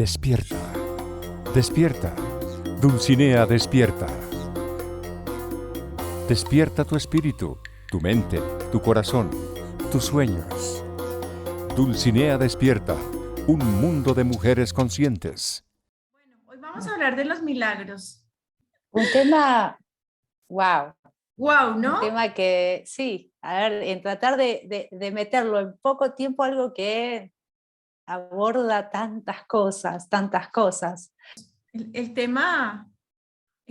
Despierta, despierta, Dulcinea despierta. Despierta tu espíritu, tu mente, tu corazón, tus sueños. Dulcinea despierta, un mundo de mujeres conscientes. Bueno, hoy vamos a hablar de los milagros. Un tema, wow, Wow, un ¿no? tema que sí, a ver, en tratar de meterlo en poco tiempo, algo que aborda tantas cosas, tantas cosas. El tema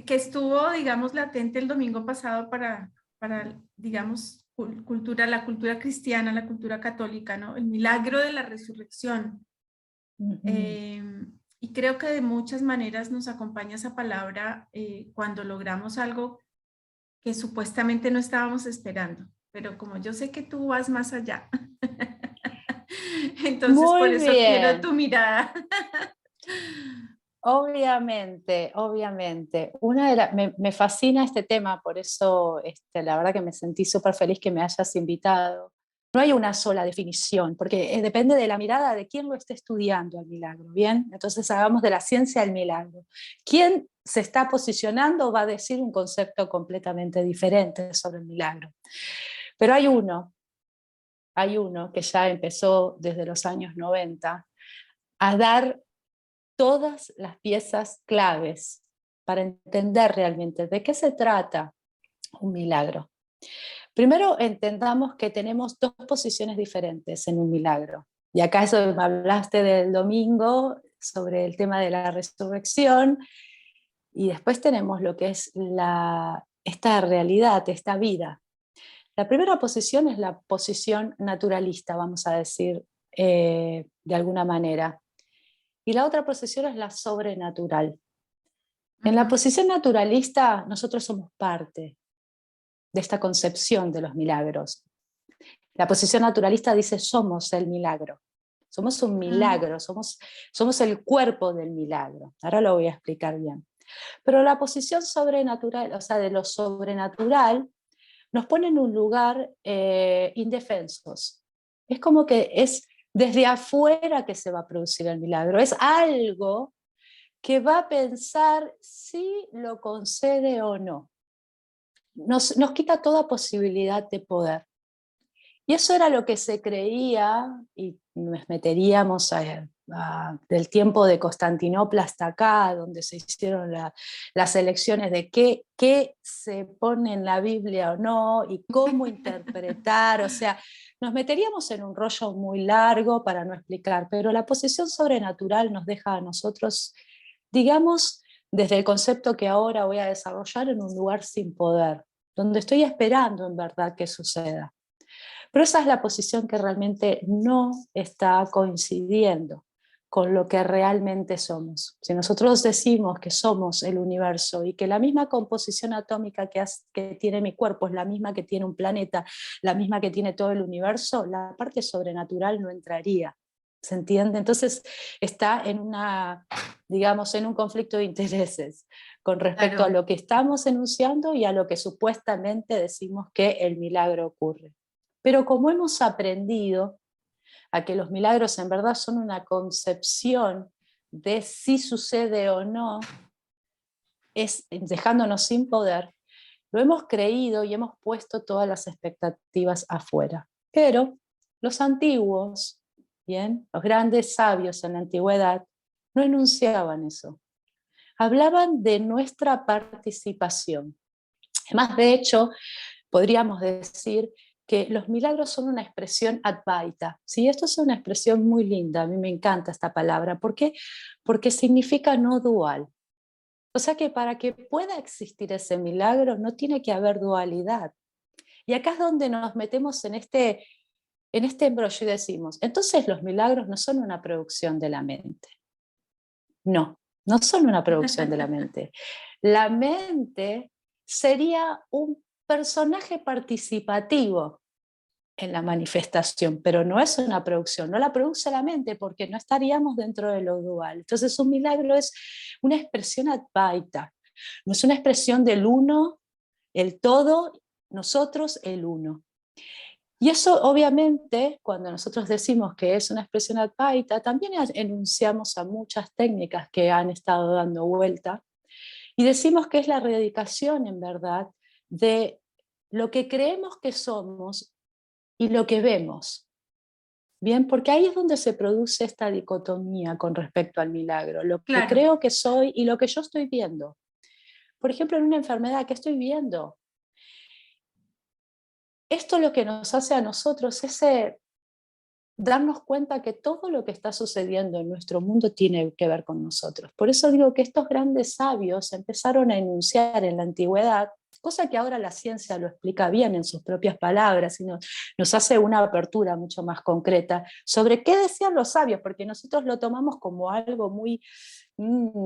que estuvo, digamos, latente el domingo pasado para digamos, la cultura cristiana, la cultura católica, ¿no? El milagro de la resurrección. Y creo que de muchas maneras nos acompaña esa palabra cuando logramos algo que supuestamente no estábamos esperando. Pero como yo sé que tú vas más allá, entonces por Muy eso quiero bien. tu mirada. Obviamente, obviamente. Me fascina este tema, por eso la verdad que me sentí súper feliz que me hayas invitado. No hay una sola definición, porque depende de la mirada de quién lo esté estudiando el milagro, ¿bien? Entonces hagamos de la ciencia el milagro. Quien se está posicionando va a decir un concepto completamente diferente sobre el milagro. Pero hay uno que ya empezó desde los años 90 a dar todas las piezas claves para entender realmente de qué se trata un milagro. Primero entendamos que tenemos dos posiciones diferentes en un milagro. Y acá eso me hablaste del domingo sobre el tema de la resurrección, y después tenemos lo que es esta realidad, esta vida. La primera posición es la posición naturalista, vamos a decir, de alguna manera. Y la otra posición es la sobrenatural. En la posición naturalista, nosotros somos parte de esta concepción de los milagros. La posición naturalista dice: somos el milagro. Somos un milagro, somos el cuerpo del milagro. Ahora lo voy a explicar bien. Pero la posición sobrenatural, o sea, de lo sobrenatural, nos pone en un lugar indefensos. Es como que es desde afuera que se va a producir el milagro. Es algo que va a pensar si lo concede o no. Nos quita toda posibilidad de poder. Y eso era lo que se creía, y nos meteríamos del tiempo de Constantinopla hasta acá, donde se hicieron las elecciones de qué se pone en la Biblia o no, y cómo interpretar, o sea, nos meteríamos en un rollo muy largo para no explicar, pero la posición sobrenatural nos deja a nosotros, digamos, desde el concepto que ahora voy a desarrollar, en un lugar sin poder, donde estoy esperando en verdad que suceda. Pero esa es la posición que realmente no está coincidiendo con lo que realmente somos. Si nosotros decimos que somos el universo y que la misma composición atómica que tiene mi cuerpo es la misma que tiene un planeta, la misma que tiene todo el universo, la parte sobrenatural no entraría. ¿Se entiende? Entonces está digamos, en un conflicto de intereses con respecto a lo que estamos enunciando y a lo que supuestamente decimos que el milagro ocurre. Pero como hemos aprendido a que los milagros en verdad son una concepción de si sucede o no, es dejándonos sin poder, lo hemos creído y hemos puesto todas las expectativas afuera. Pero los antiguos, bien, los grandes sabios en la antigüedad, no enunciaban eso. Hablaban de nuestra participación. Además, de hecho, podríamos decir que los milagros son una expresión advaita. ¿Sí? Esto es una expresión muy linda, a mí me encanta esta palabra. ¿Por qué? Porque significa no dual. O sea que para que pueda existir ese milagro no tiene que haber dualidad. Y acá es donde nos metemos en este embrollo y decimos: entonces los milagros no son una producción de la mente. No, no son una producción de la mente. La mente sería un personaje participativo en la manifestación, pero no es una producción, no la produce la mente porque no estaríamos dentro de lo dual. Entonces un milagro es una expresión advaita, no es una expresión del uno, el todo, nosotros, el uno. Y eso obviamente, cuando nosotros decimos que es una expresión advaita, también enunciamos a muchas técnicas que han estado dando vuelta y decimos que es la erradicación en verdad de lo que creemos que somos y lo que vemos. Bien, porque ahí es donde se produce esta dicotomía con respecto al milagro, lo que Claro, creo que soy y lo que yo estoy viendo. Por ejemplo, en una enfermedad, ¿qué estoy viendo? Esto lo que nos hace a nosotros es darnos cuenta que todo lo que está sucediendo en nuestro mundo tiene que ver con nosotros. Por eso digo que estos grandes sabios empezaron a enunciar en la antigüedad, cosa que ahora la ciencia lo explica bien en sus propias palabras y nos hace una apertura mucho más concreta sobre qué decían los sabios, porque nosotros lo tomamos como algo muy,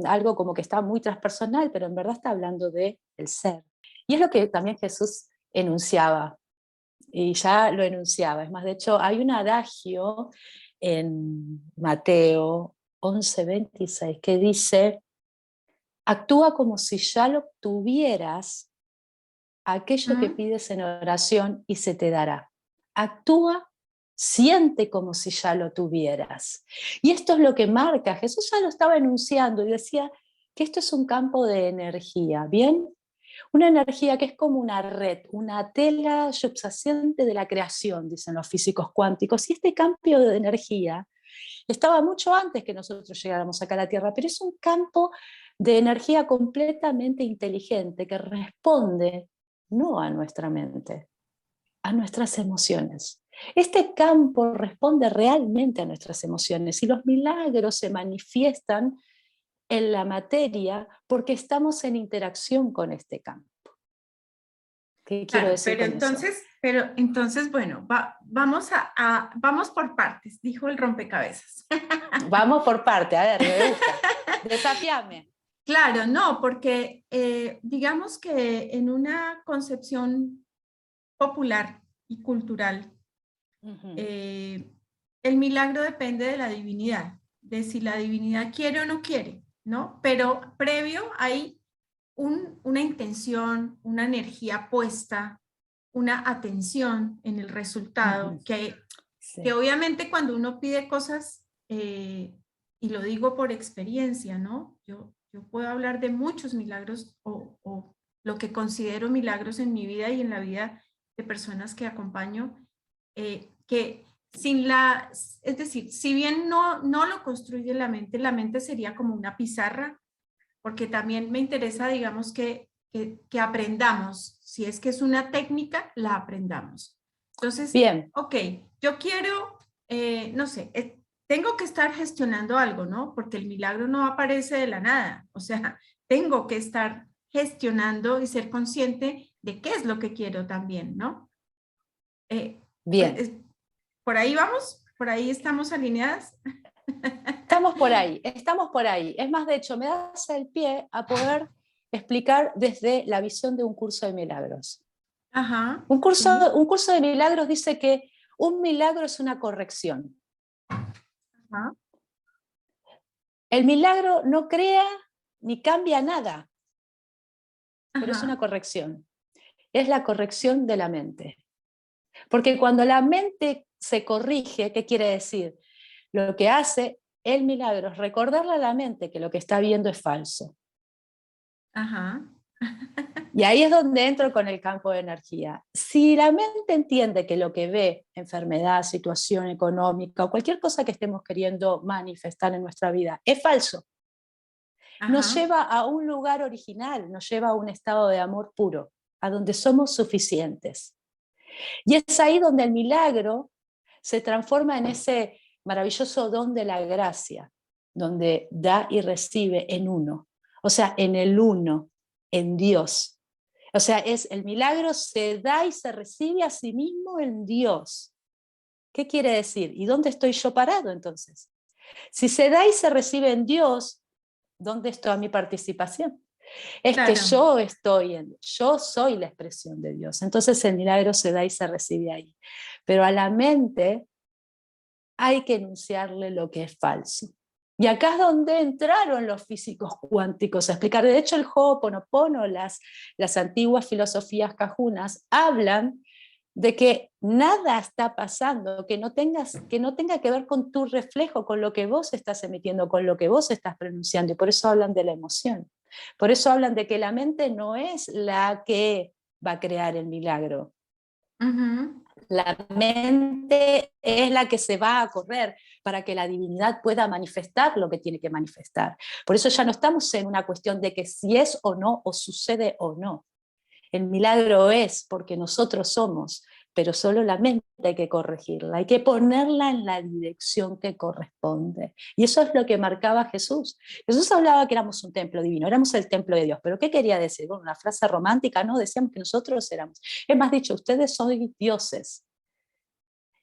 algo como que está muy transpersonal, pero en verdad está hablando de el ser. Y es lo que también Jesús enunciaba, y ya lo enunciaba. Es más, de hecho, hay un adagio en Mateo 11:26 que dice: actúa como si ya lo tuvieras, aquello que ¿mm? pides en oración y se te dará. Actúa, siente como si ya lo tuvieras. Y esto es lo que marca. Jesús ya lo estaba enunciando y decía que esto es un campo de energía, ¿bien? Una energía que es como una red, una tela subyaciente de la creación, dicen los físicos cuánticos. Y este cambio de energía estaba mucho antes que nosotros llegáramos acá a la Tierra, pero es un campo de energía completamente inteligente que responde no a nuestra mente, a nuestras emociones. Este campo responde realmente a nuestras emociones y los milagros se manifiestan en la materia porque estamos en interacción con este campo. ¿Qué quiero Claro, decir con eso? pero entonces, bueno, vamos por partes, dijo el rompecabezas. Vamos por parte, a ver, me gusta. Desafíame. Claro, no, porque digamos que en una concepción popular y cultural, Ujú. eh, el milagro depende de la divinidad, de si la divinidad quiere o no quiere, ¿no? Pero previo hay una intención, una energía puesta, una atención en el resultado, Ujú. que Sí. obviamente cuando uno pide cosas, y lo digo por experiencia, ¿no? Yo puedo hablar de muchos milagros o lo que considero milagros en mi vida y en la vida de personas que acompaño, que sin es decir, si bien no lo construye la mente sería como una pizarra, porque también me interesa, digamos, que aprendamos. Si es que es una técnica, la aprendamos. Entonces, Bien, ok, yo quiero, no sé, tengo que estar gestionando algo, ¿no? Porque el milagro no aparece de la nada. O sea, tengo que estar gestionando y ser consciente de qué es lo que quiero también, ¿no? Eh, pues, bien. por ahí vamos, por ahí estamos alineadas. Estamos por ahí, estamos por ahí. Es más, de hecho, me das el pie a poder explicar desde la visión de un curso de milagros. Ajá, Un curso, sí. un curso de milagros dice que un milagro es una corrección. Ajá, El milagro no crea ni cambia nada, pero es una ajá, corrección. Es la corrección de la mente. Porque cuando la mente se corrige, ¿qué quiere decir? Lo que hace el milagro es recordarle a la mente que lo que está viendo es falso. ajá. Y ahí es donde entro con el campo de energía. Si la mente entiende que lo que ve, enfermedad, situación económica o cualquier cosa que estemos queriendo manifestar en nuestra vida, es falso, nos Ajá, lleva a un lugar original, nos lleva a un estado de amor puro, a donde somos suficientes. Y es ahí donde el milagro se transforma en ese maravilloso don de la gracia, donde da y recibe en uno, o sea, en el uno, en Dios. O sea, es el milagro se da y se recibe a sí mismo en Dios. ¿Qué quiere decir? ¿Y dónde estoy yo parado entonces? Si se da y se recibe en Dios, ¿dónde está mi participación? Es que claro. yo soy la expresión de Dios. Entonces el milagro se da y se recibe ahí. Pero a la mente hay que enunciarle lo que es falso. Y acá es donde entraron los físicos cuánticos a explicar. De hecho, el Ho'oponopono, las antiguas filosofías cajunas, hablan de que nada está pasando, que no tenga que ver con tu reflejo, con lo que vos estás emitiendo, con lo que vos estás pronunciando, y por eso hablan de la emoción. Por eso hablan de que la mente no es la que va a crear el milagro. Ujú. La mente es la que se va a correr para que la divinidad pueda manifestar lo que tiene que manifestar. Por eso ya no estamos en una cuestión de que si es o no, o sucede o no. El milagro es porque nosotros somos, pero solo la mente hay que corregirla, hay que ponerla en la dirección que corresponde. Y eso es lo que marcaba Jesús. Jesús hablaba que éramos un templo divino, éramos el templo de Dios, pero ¿qué quería decir? Bueno, una frase romántica, ¿no? Decíamos que nosotros éramos. Es más dicho, ustedes son dioses.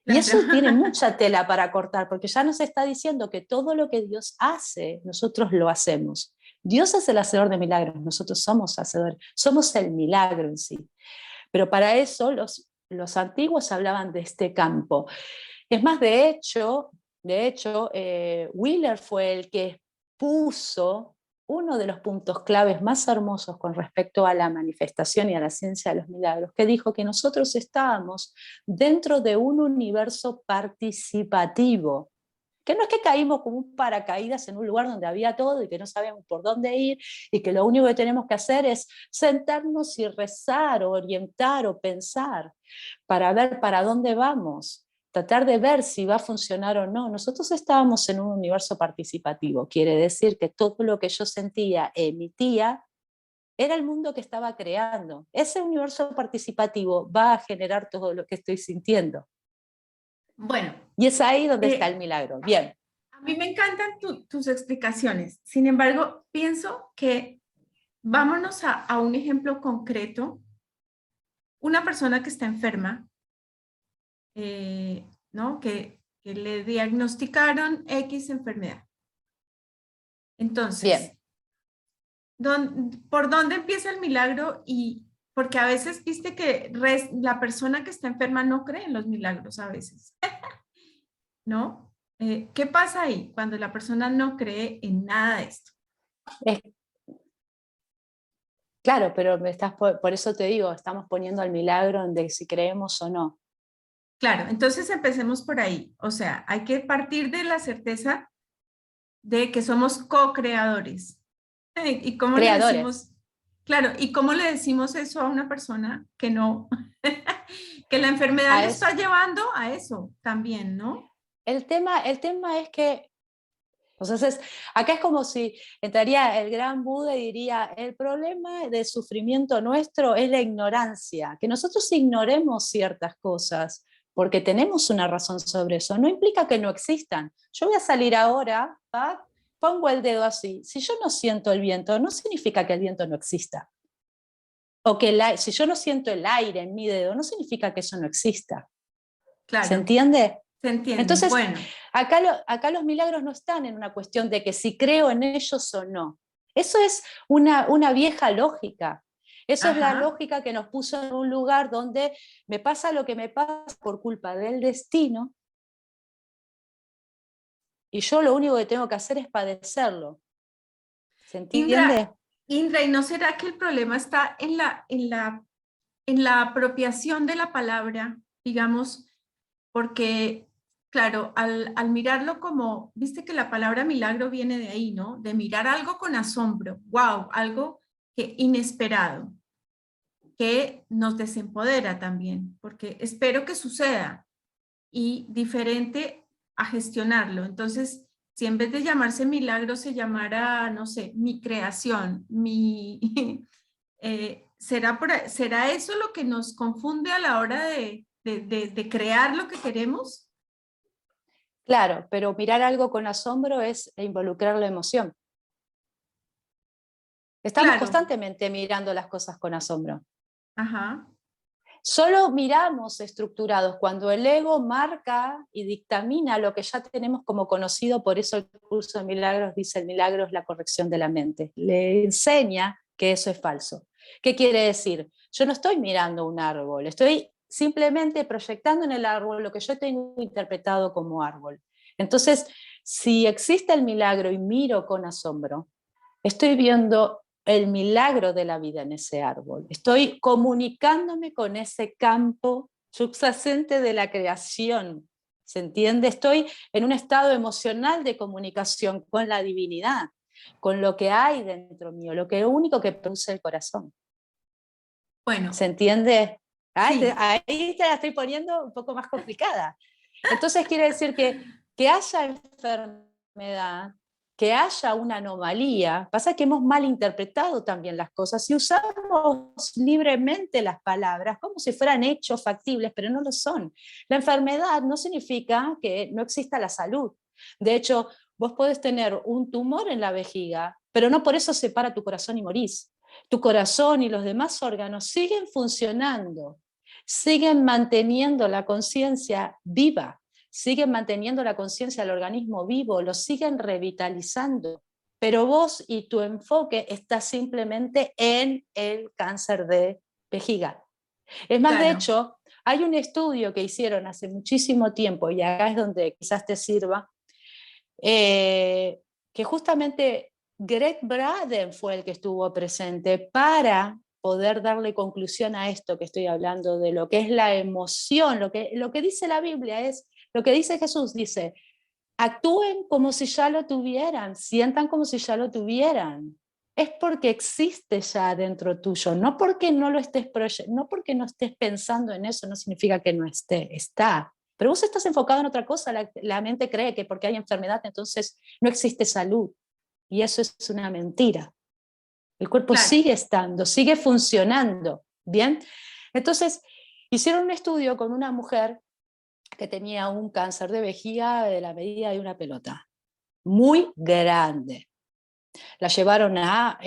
Y Claro. eso tiene mucha tela para cortar, porque ya nos está diciendo que todo lo que Dios hace, nosotros lo hacemos. Dios es el hacedor de milagros, nosotros somos hacedores, somos el milagro en sí. Pero para eso los antiguos hablaban de este campo. Es más, Wheeler fue el que puso uno de los puntos claves más hermosos con respecto a la manifestación y a la ciencia de los milagros, que dijo que nosotros estábamos dentro de un universo participativo, que no es que caímos como un paracaídas en un lugar donde había todo y que no sabíamos por dónde ir y que lo único que tenemos que hacer es sentarnos y rezar o orientar o pensar para ver para dónde vamos, tratar de ver si va a funcionar o no. Nosotros estábamos en un universo participativo, quiere decir que todo lo que yo sentía, emitía, era el mundo que estaba creando. Ese universo participativo va a generar todo lo que estoy sintiendo. Bueno, Y es ahí donde está el milagro. Bien. a mí me encantan tus explicaciones. Sin embargo, pienso que vámonos a un ejemplo concreto. Una persona que está enferma, ¿no? Que le diagnosticaron X enfermedad. Entonces, Bien. ¿por dónde empieza el milagro? Y porque a veces viste que la persona que está enferma no cree en los milagros a veces, ¿no? ¿Qué pasa ahí cuando la persona no cree en nada de esto? Es, claro, pero por eso te digo, estamos poniendo al milagro en de si creemos o no. Claro, entonces empecemos por ahí. O sea, hay que partir de la certeza de que somos co-creadores. ¿Y cómo le Creadores. decimos? Claro, ¿y cómo le decimos eso a una persona que no, que la enfermedad A le eso. está llevando a eso también, ¿no? El tema es que, entonces, acá es como si entraría el gran Buda y diría, el problema del sufrimiento nuestro es la ignorancia, que nosotros ignoremos ciertas cosas porque tenemos una razón sobre eso, no implica que no existan. Yo voy a salir ahora, ¿va? Pongo el dedo así, si yo no siento el viento, no significa que el viento no exista. O que si yo no siento el aire en mi dedo, no significa que eso no exista. ¿Se Claro, entiende? se entiende. Entonces, Bueno, acá los milagros no están en una cuestión de que si creo en ellos o no. Eso es una vieja lógica. Eso es la ajá. lógica que nos puso en un lugar donde me pasa lo que me pasa por culpa del destino y yo lo único que tengo que hacer es padecerlo. ¿Se entiende? Indra, Indra, ¿y no será que el problema está en la apropiación de la palabra, digamos, porque, claro, al mirarlo como, viste que la palabra milagro viene de ahí, ¿no? De mirar algo con asombro, wow, algo que inesperado, que nos desempodera también, porque espero que suceda y diferente a gestionarlo. Entonces, si en vez de llamarse milagro se llamara, no sé, mi creación, ¿será eso lo que nos confunde a la hora de crear lo que queremos? Claro, pero mirar algo con asombro es involucrar la emoción. Estamos Claro, constantemente mirando las cosas con asombro. ajá, Solo miramos estructurados cuando el ego marca y dictamina lo que ya tenemos como conocido, por eso el curso de milagros dice el milagro es la corrección de la mente. Le enseña que eso es falso. ¿Qué quiere decir? Yo no estoy mirando un árbol, estoy simplemente proyectando en el árbol lo que yo tengo interpretado como árbol. Entonces, si existe el milagro y miro con asombro, estoy viendo el milagro de la vida en ese árbol. Estoy comunicándome con ese campo subyacente de la creación. ¿Se entiende? Estoy en un estado emocional de comunicación con la divinidad, con lo que hay dentro mío, lo único que produce el corazón. Bueno, ¿Se entiende? sí, Ahí te la estoy poniendo un poco más complicada. Entonces quiere decir que haya enfermedad, que haya una anomalía, pasa que hemos malinterpretado también las cosas y usamos libremente las palabras como si fueran hechos factibles, pero no lo son. La enfermedad no significa que no exista la salud. De hecho, vos podés tener un tumor en la vejiga, pero no por eso se para tu corazón y morís. Tu corazón y los demás órganos siguen funcionando, siguen manteniendo la conciencia viva, siguen manteniendo la conciencia del organismo vivo, lo siguen revitalizando, pero vos y tu enfoque está simplemente en el cáncer de vejiga. Es más, de claro. hecho, hay un estudio que hicieron hace muchísimo tiempo, y acá es donde quizás te sirva, que justamente Greg Braden fue el que estuvo presente para poder darle conclusión a esto que estoy hablando, de lo que es la emoción, lo que dice la Biblia es, lo que dice Jesús, dice, actúen como si ya lo tuvieran, sientan como si ya lo tuvieran. Es porque existe ya dentro tuyo, no porque no lo estés no porque no estés pensando en eso, no significa que no esté, está. Pero vos estás enfocado en otra cosa, la mente cree que porque hay enfermedad entonces no existe salud, y eso es una mentira. El cuerpo Claro. sigue estando, sigue funcionando, ¿bien? Entonces, hicieron un estudio con una mujer que tenía un cáncer de vejiga de la medida de una pelota, muy grande. La llevaron a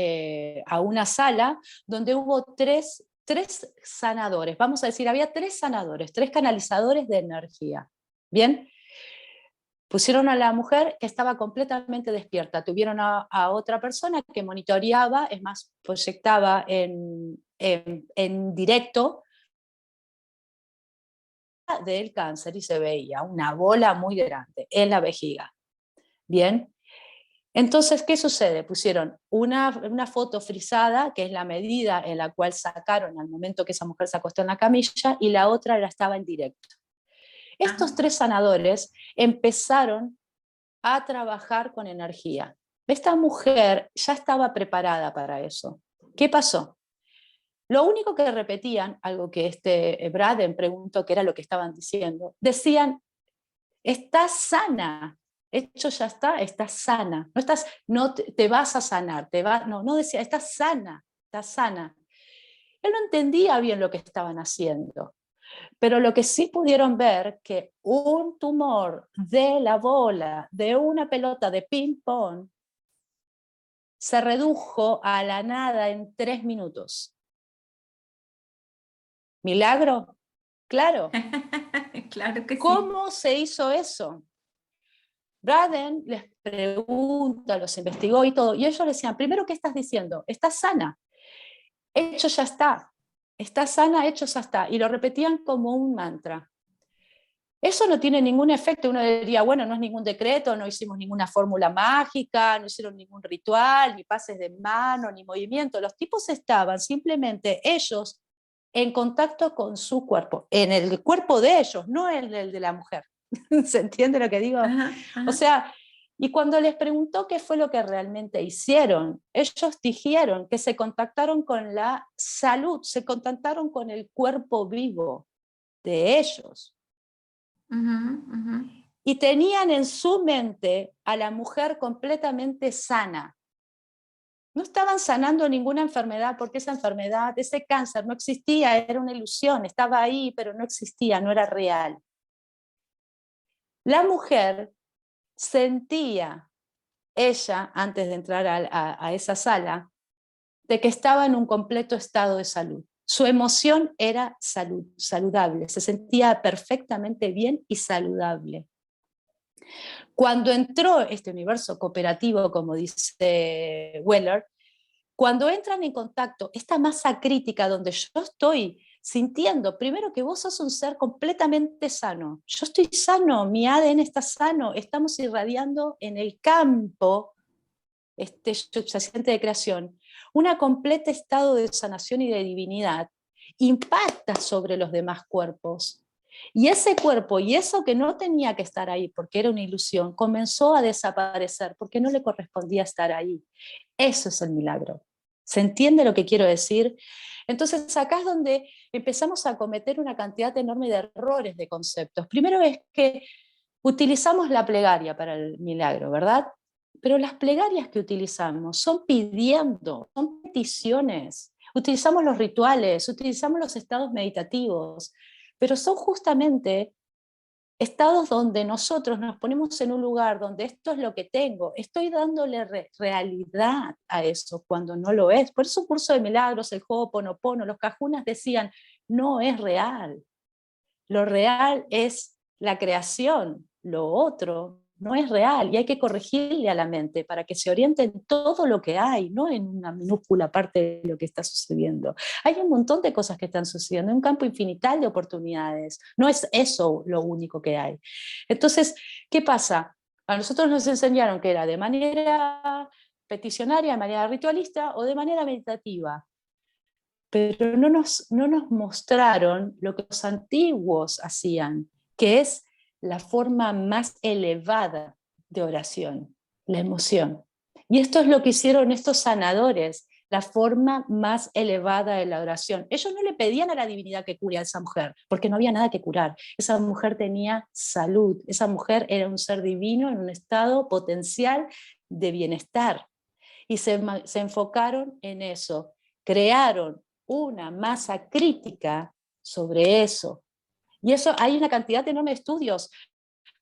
una sala donde hubo tres sanadores, vamos a decir, había tres sanadores, tres canalizadores de energía, ¿bien? Pusieron a la mujer que estaba completamente despierta, tuvieron a otra persona que monitoreaba, es más, proyectaba en directo del cáncer y se veía una bola muy grande en la vejiga. Bien, entonces, ¿qué sucede? Pusieron una foto frisada, que es la medida en la cual sacaron al momento que esa mujer se acostó en la camilla, y la otra la estaba en directo. Estos Ajá. tres sanadores empezaron a trabajar con energía. Esta mujer ya estaba preparada para eso. ¿Qué pasó? Lo único que repetían, algo que Braden preguntó qué era lo que estaban diciendo, decían, estás sana, hecho ya está, estás sana, no te vas a sanar, no decía, estás sana, estás sana. Él no entendía bien lo que estaban haciendo, pero lo que sí pudieron ver que un tumor de la bola, de una pelota de ping-pong, se redujo a la nada en 3 minutos. ¿Milagro? Claro. Claro que sí. ¿Cómo se hizo eso? Braden les pregunta, los investigó y todo, y ellos le decían, primero, ¿qué estás diciendo? Estás sana, hecho ya está, estás sana, hecho ya está, y lo repetían como un mantra. Eso no tiene ningún efecto, uno diría, bueno, no es ningún decreto, no hicimos ninguna fórmula mágica, no hicieron ningún ritual, ni pases de mano, ni movimiento, los tipos estaban simplemente ellos en contacto con su cuerpo, en el cuerpo de ellos, no en el de la mujer. ¿Se entiende lo que digo? Ajá, O ajá. sea, y cuando les preguntó qué fue lo que realmente hicieron, ellos dijeron que se contactaron con la salud, se contactaron con el cuerpo vivo de ellos. Ujú, ujú. Y tenían en su mente a la mujer completamente sana. No estaban sanando ninguna enfermedad, porque esa enfermedad, ese cáncer no existía, era una ilusión, estaba ahí, pero no existía, no era real. La mujer sentía, ella, antes de entrar a esa sala, de que estaba en un completo estado de salud. Su emoción era saludable, se sentía perfectamente bien y saludable. Cuando entró este universo cooperativo, como dice Weller, cuando entran en contacto, esta masa crítica donde yo estoy sintiendo, primero que vos sos un ser completamente sano, yo estoy sano, mi ADN está sano, estamos irradiando en el campo subyacente de creación, un completo estado de sanación y de divinidad, impacta sobre los demás cuerpos. Y ese cuerpo y eso que no tenía que estar ahí porque era una ilusión, comenzó a desaparecer porque no le correspondía estar ahí. Eso es el milagro. ¿Se entiende lo que quiero decir? Entonces acá es donde empezamos a cometer una cantidad enorme de errores de conceptos. Primero es que utilizamos la plegaria para el milagro, ¿verdad? Pero las plegarias que utilizamos son pidiendo, son peticiones. Utilizamos los rituales, utilizamos los estados meditativos, pero son justamente estados donde nosotros nos ponemos en un lugar donde esto es lo que tengo, estoy dándole realidad a eso cuando no lo es. Por eso un curso de milagros, el Ho'oponopono, los cajunas decían, no es real. Lo real es la creación, lo otro no es real y hay que corregirle a la mente para que se oriente en todo lo que hay, no en una minúscula parte de lo que está sucediendo. Hay un montón de cosas que están sucediendo, un campo infinital de oportunidades, no es eso lo único que hay. Entonces, ¿qué pasa? A nosotros nos enseñaron que era de manera peticionaria, de manera ritualista o de manera meditativa, pero no nos mostraron lo que los antiguos hacían, que es la forma más elevada de oración, la emoción. Y esto es lo que hicieron estos sanadores, la forma más elevada de la oración. Ellos no le pedían a la divinidad que cure a esa mujer, porque no había nada que curar. Esa mujer tenía salud, esa mujer era un ser divino en un estado potencial de bienestar. Y se enfocaron en eso, crearon una masa crítica sobre eso. Y eso hay una cantidad enorme de estudios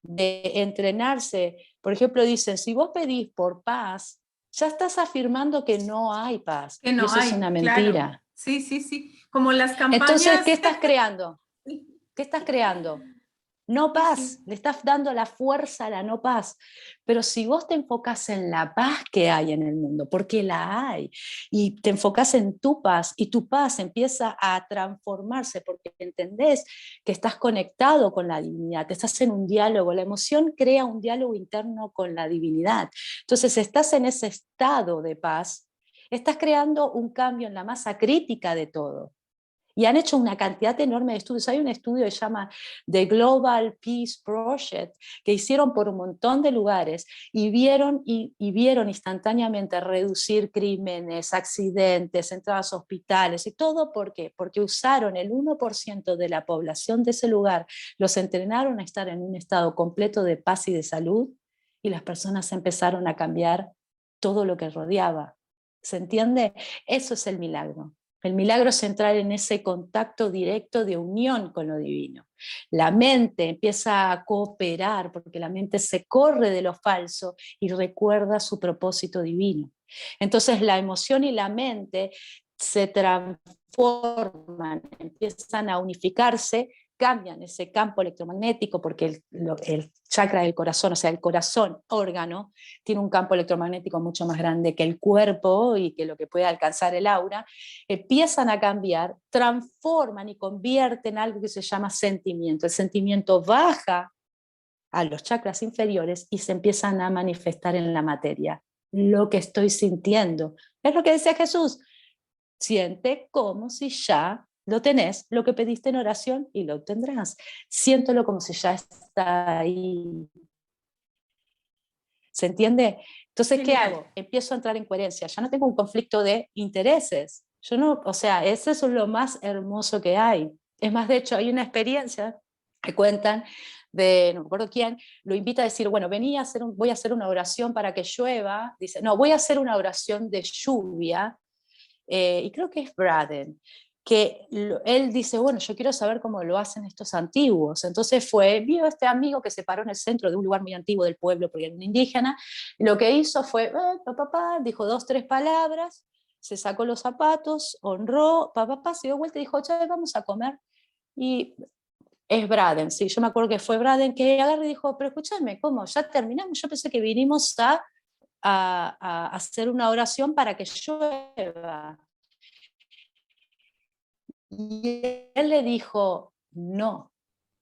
de entrenarse. Por ejemplo, dicen, si vos pedís por paz, ya estás afirmando que no hay paz. Que Y no eso es hay, una claro. mentira. Sí, sí, sí. Como las Entonces, ¿qué campañas. estás creando? ¿Qué estás creando? No Sí, paz, sí. le estás dando la fuerza a la no paz. Pero si vos te enfocas en la paz que hay en el mundo, porque la hay, y te enfocas en tu paz, y tu paz empieza a transformarse porque entendés que estás conectado con la divinidad, estás en un diálogo, la emoción crea un diálogo interno con la divinidad. Entonces estás en ese estado de paz, estás creando un cambio en la masa crítica de todo. Y han hecho una cantidad enorme de estudios. Hay un estudio que se llama The Global Peace Project, que hicieron por un montón de lugares y vieron instantáneamente reducir crímenes, accidentes, entradas a hospitales y todo. ¿Por qué? Porque usaron el 1% de la población de ese lugar, los entrenaron a estar en un estado completo de paz y de salud y las personas empezaron a cambiar todo lo que rodeaba. ¿Se entiende? Eso es el milagro. El milagro es entrar en ese contacto directo de unión con lo divino. La mente empieza a cooperar porque la mente se corre de lo falso y recuerda su propósito divino. Entonces la emoción y la mente se transforman, empiezan a unificarse, cambian ese campo electromagnético porque el chakra del corazón, o sea, el corazón, órgano, tiene un campo electromagnético mucho más grande que el cuerpo y que lo que puede alcanzar el aura, empiezan a cambiar, transforman y convierten algo que se llama sentimiento. El sentimiento baja a los chakras inferiores y se empiezan a manifestar en la materia. Lo que estoy sintiendo. Es lo que decía Jesús. Siente como si ya lo tenés, lo que pediste en oración y lo obtendrás. Siéntelo como si ya está ahí. ¿Se entiende? Entonces, ¿qué Genial. hago? Empiezo a entrar en coherencia. Ya no tengo un conflicto de intereses. Yo no, o sea, eso es lo más hermoso que hay. Es más, de hecho, hay una experiencia que cuentan de, no me acuerdo quién, lo invita a decir, bueno, voy a hacer una oración para que llueva. Dice, no, voy a hacer una oración de lluvia. Y creo que es Braden, que él dice, bueno, yo quiero saber cómo lo hacen estos antiguos. Entonces vio a este amigo que se paró en el centro de un lugar muy antiguo del pueblo, porque era un indígena, y lo que hizo fue, dijo 2, 3 palabras, se sacó los zapatos, honró, se dio vuelta y dijo, che, vamos a comer. Y es Braden, sí, yo me acuerdo que fue Braden que agarró y dijo, pero escúchame, ¿cómo? ¿Ya terminamos? Yo pensé que vinimos a hacer una oración para que llueva. Y él le dijo, no,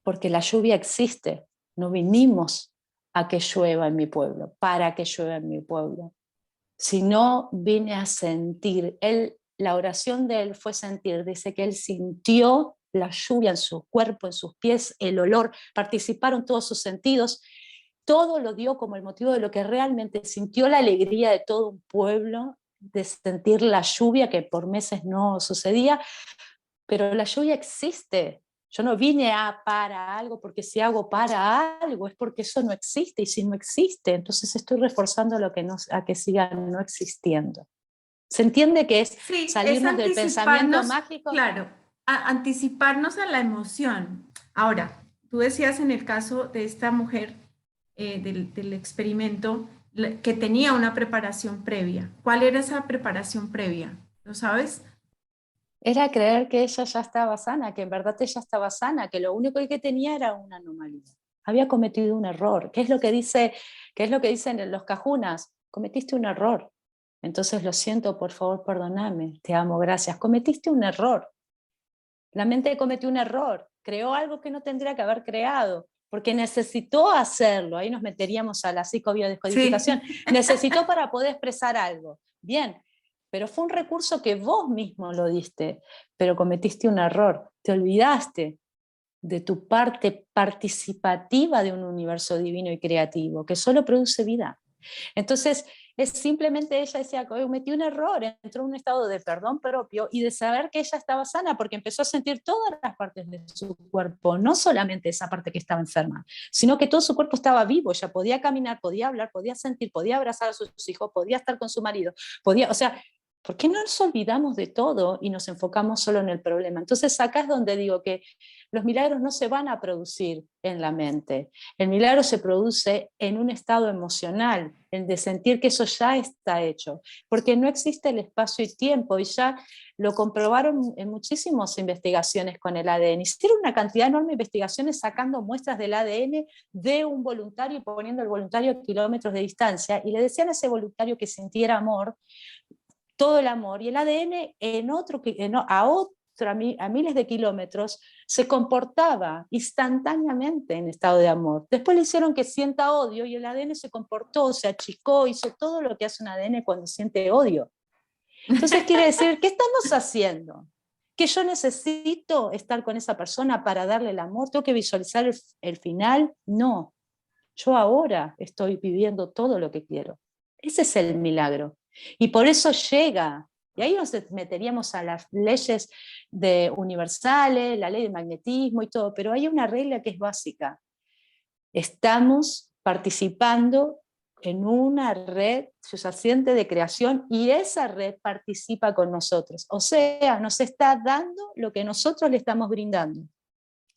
porque la lluvia existe, no vinimos a que llueva en mi pueblo, para que llueva en mi pueblo, sino vine a sentir. Él la oración de él fue sentir, dice que él sintió la lluvia en su cuerpo, en sus pies, el olor, participaron todos sus sentidos, todo lo dio como el motivo de lo que realmente sintió la alegría de todo un pueblo, de sentir la lluvia que por meses no sucedía, pero la lluvia existe. Yo no vine para algo, porque si hago para algo es porque eso no existe, y si no existe, entonces estoy reforzando lo que no, a que siga no existiendo. ¿Se entiende que es Sí, es salirnos del pensamiento anticiparnos, mágico? claro, anticiparnos a la emoción. Ahora, tú decías en el caso de esta mujer del experimento que tenía una preparación previa. ¿Cuál era esa preparación previa? ¿Lo sabes? Era creer que ella ya estaba sana, que en verdad ella estaba sana, que lo único que tenía era una anomalía. Había cometido un error. ¿Qué es lo que dicen los cajunas? Cometiste un error. Entonces lo siento, por favor, perdóname, te amo, gracias. Cometiste un error. La mente cometió un error, creó algo que no tendría que haber creado, porque necesitó hacerlo. Ahí nos meteríamos a la psicobiodescodificación. Sí. Necesitó para poder expresar algo. Bien, pero fue un recurso que vos mismo lo diste, pero cometiste un error, te olvidaste de tu parte participativa de un universo divino y creativo, que solo produce vida. Entonces, es simplemente ella decía, cometí un error, entró en un estado de perdón propio y de saber que ella estaba sana, porque empezó a sentir todas las partes de su cuerpo, no solamente esa parte que estaba enferma, sino que todo su cuerpo estaba vivo, ella podía caminar, podía hablar, podía sentir, podía abrazar a sus hijos, podía estar con su marido, podía, o sea, ¿por qué no nos olvidamos de todo y nos enfocamos solo en el problema? Entonces acá es donde digo que los milagros no se van a producir en la mente. El milagro se produce en un estado emocional, el de sentir que eso ya está hecho, porque no existe el espacio y tiempo, y ya lo comprobaron en muchísimas investigaciones con el ADN. Hicieron una cantidad enorme de investigaciones sacando muestras del ADN de un voluntario y poniendo al voluntario a kilómetros de distancia, y le decían a ese voluntario que sintiera amor, todo el amor, y el ADN a miles de kilómetros se comportaba instantáneamente en estado de amor. Después le hicieron que sienta odio y el ADN se comportó, se achicó, hizo todo lo que hace un ADN cuando siente odio. Entonces quiere decir, ¿qué estamos haciendo? ¿Que yo necesito estar con esa persona para darle el amor? ¿Tengo que visualizar el final? No. Yo ahora estoy viviendo todo lo que quiero. Ese es el milagro. Y por eso llega, y ahí nos meteríamos a las leyes universales, la ley del magnetismo y todo, pero hay una regla que es básica. Estamos participando en una red subyacente de creación y esa red participa con nosotros. O sea, nos está dando lo que nosotros le estamos brindando.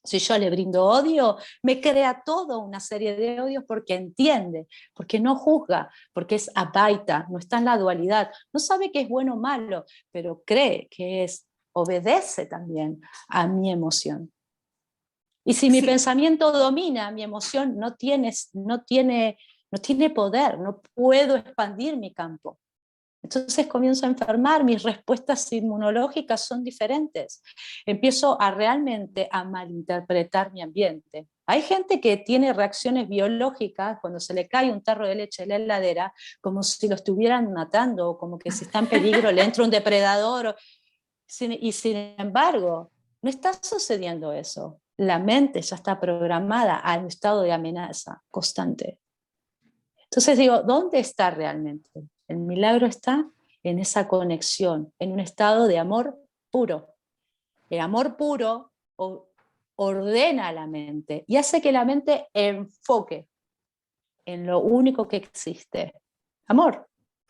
Si yo le brindo odio, me crea toda una serie de odios porque entiende, porque no juzga, porque es abaita, no está en la dualidad, no sabe que es bueno o malo, pero cree que obedece también a mi emoción. Y si mi Sí. pensamiento domina, mi emoción no tiene poder, no puedo expandir mi campo. Entonces comienzo a enfermar, mis respuestas inmunológicas son diferentes. Empiezo realmente a malinterpretar mi ambiente. Hay gente que tiene reacciones biológicas cuando se le cae un tarro de leche en la heladera, como si lo estuvieran matando, o como que si está en peligro, le entra un depredador. Y sin embargo, no está sucediendo eso. La mente ya está programada a un estado de amenaza constante. Entonces digo, ¿dónde está realmente? El milagro está en esa conexión, en un estado de amor puro. El amor puro ordena la mente y hace que la mente enfoque en lo único que existe, amor.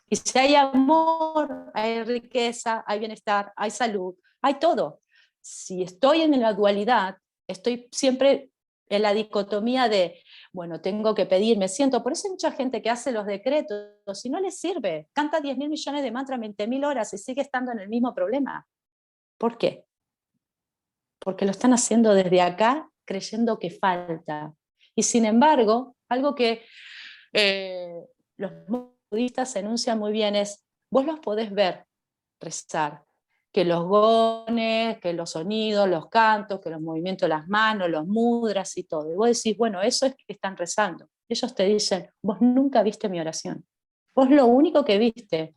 Y si hay amor, hay riqueza, hay bienestar, hay salud, hay todo. Si estoy en la dualidad, estoy siempre en la dicotomía de, bueno, tengo que pedir, me siento. Por eso hay mucha gente que hace los decretos y no les sirve. Canta 10.000 millones de mantras, 20.000 horas y sigue estando en el mismo problema. ¿Por qué? Porque lo están haciendo desde acá creyendo que falta. Y sin embargo, algo que los budistas enuncian muy bien es, vos los podés ver rezar, que los gones, que los sonidos, los cantos, que los movimientos de las manos, los mudras y todo. Y vos decís, bueno, eso es que están rezando. Ellos te dicen, vos nunca viste mi oración. Vos lo único que viste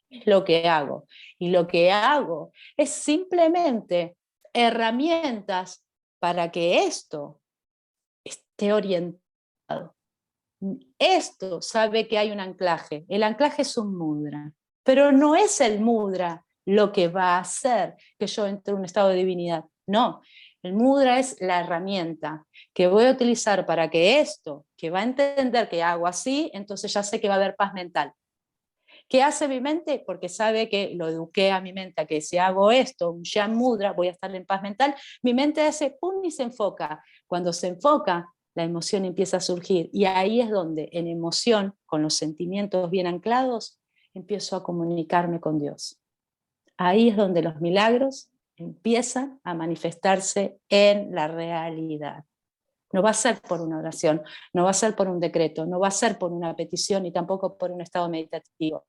Es lo que hago. Y lo que hago es simplemente herramientas para que esto esté orientado. Esto sabe que hay un anclaje. El anclaje es un mudra, pero no es el mudra lo que va a hacer que yo entre en un estado de divinidad. No, el mudra es la herramienta que voy a utilizar para que esto, que va a entender que hago así, entonces ya sé que va a haber paz mental. ¿Qué hace mi mente? Porque sabe que lo eduqué a mi mente, a que si hago esto, un Shan Mudra, voy a estar en paz mental. Mi mente hace pum y se enfoca. Cuando se enfoca, la emoción empieza a surgir. Y ahí es donde, en emoción, con los sentimientos bien anclados, empiezo a comunicarme con Dios. Ahí es donde los milagros empiezan a manifestarse en la realidad. No va a ser por una oración, no va a ser por un decreto, no va a ser por una petición y tampoco por un estado meditativo.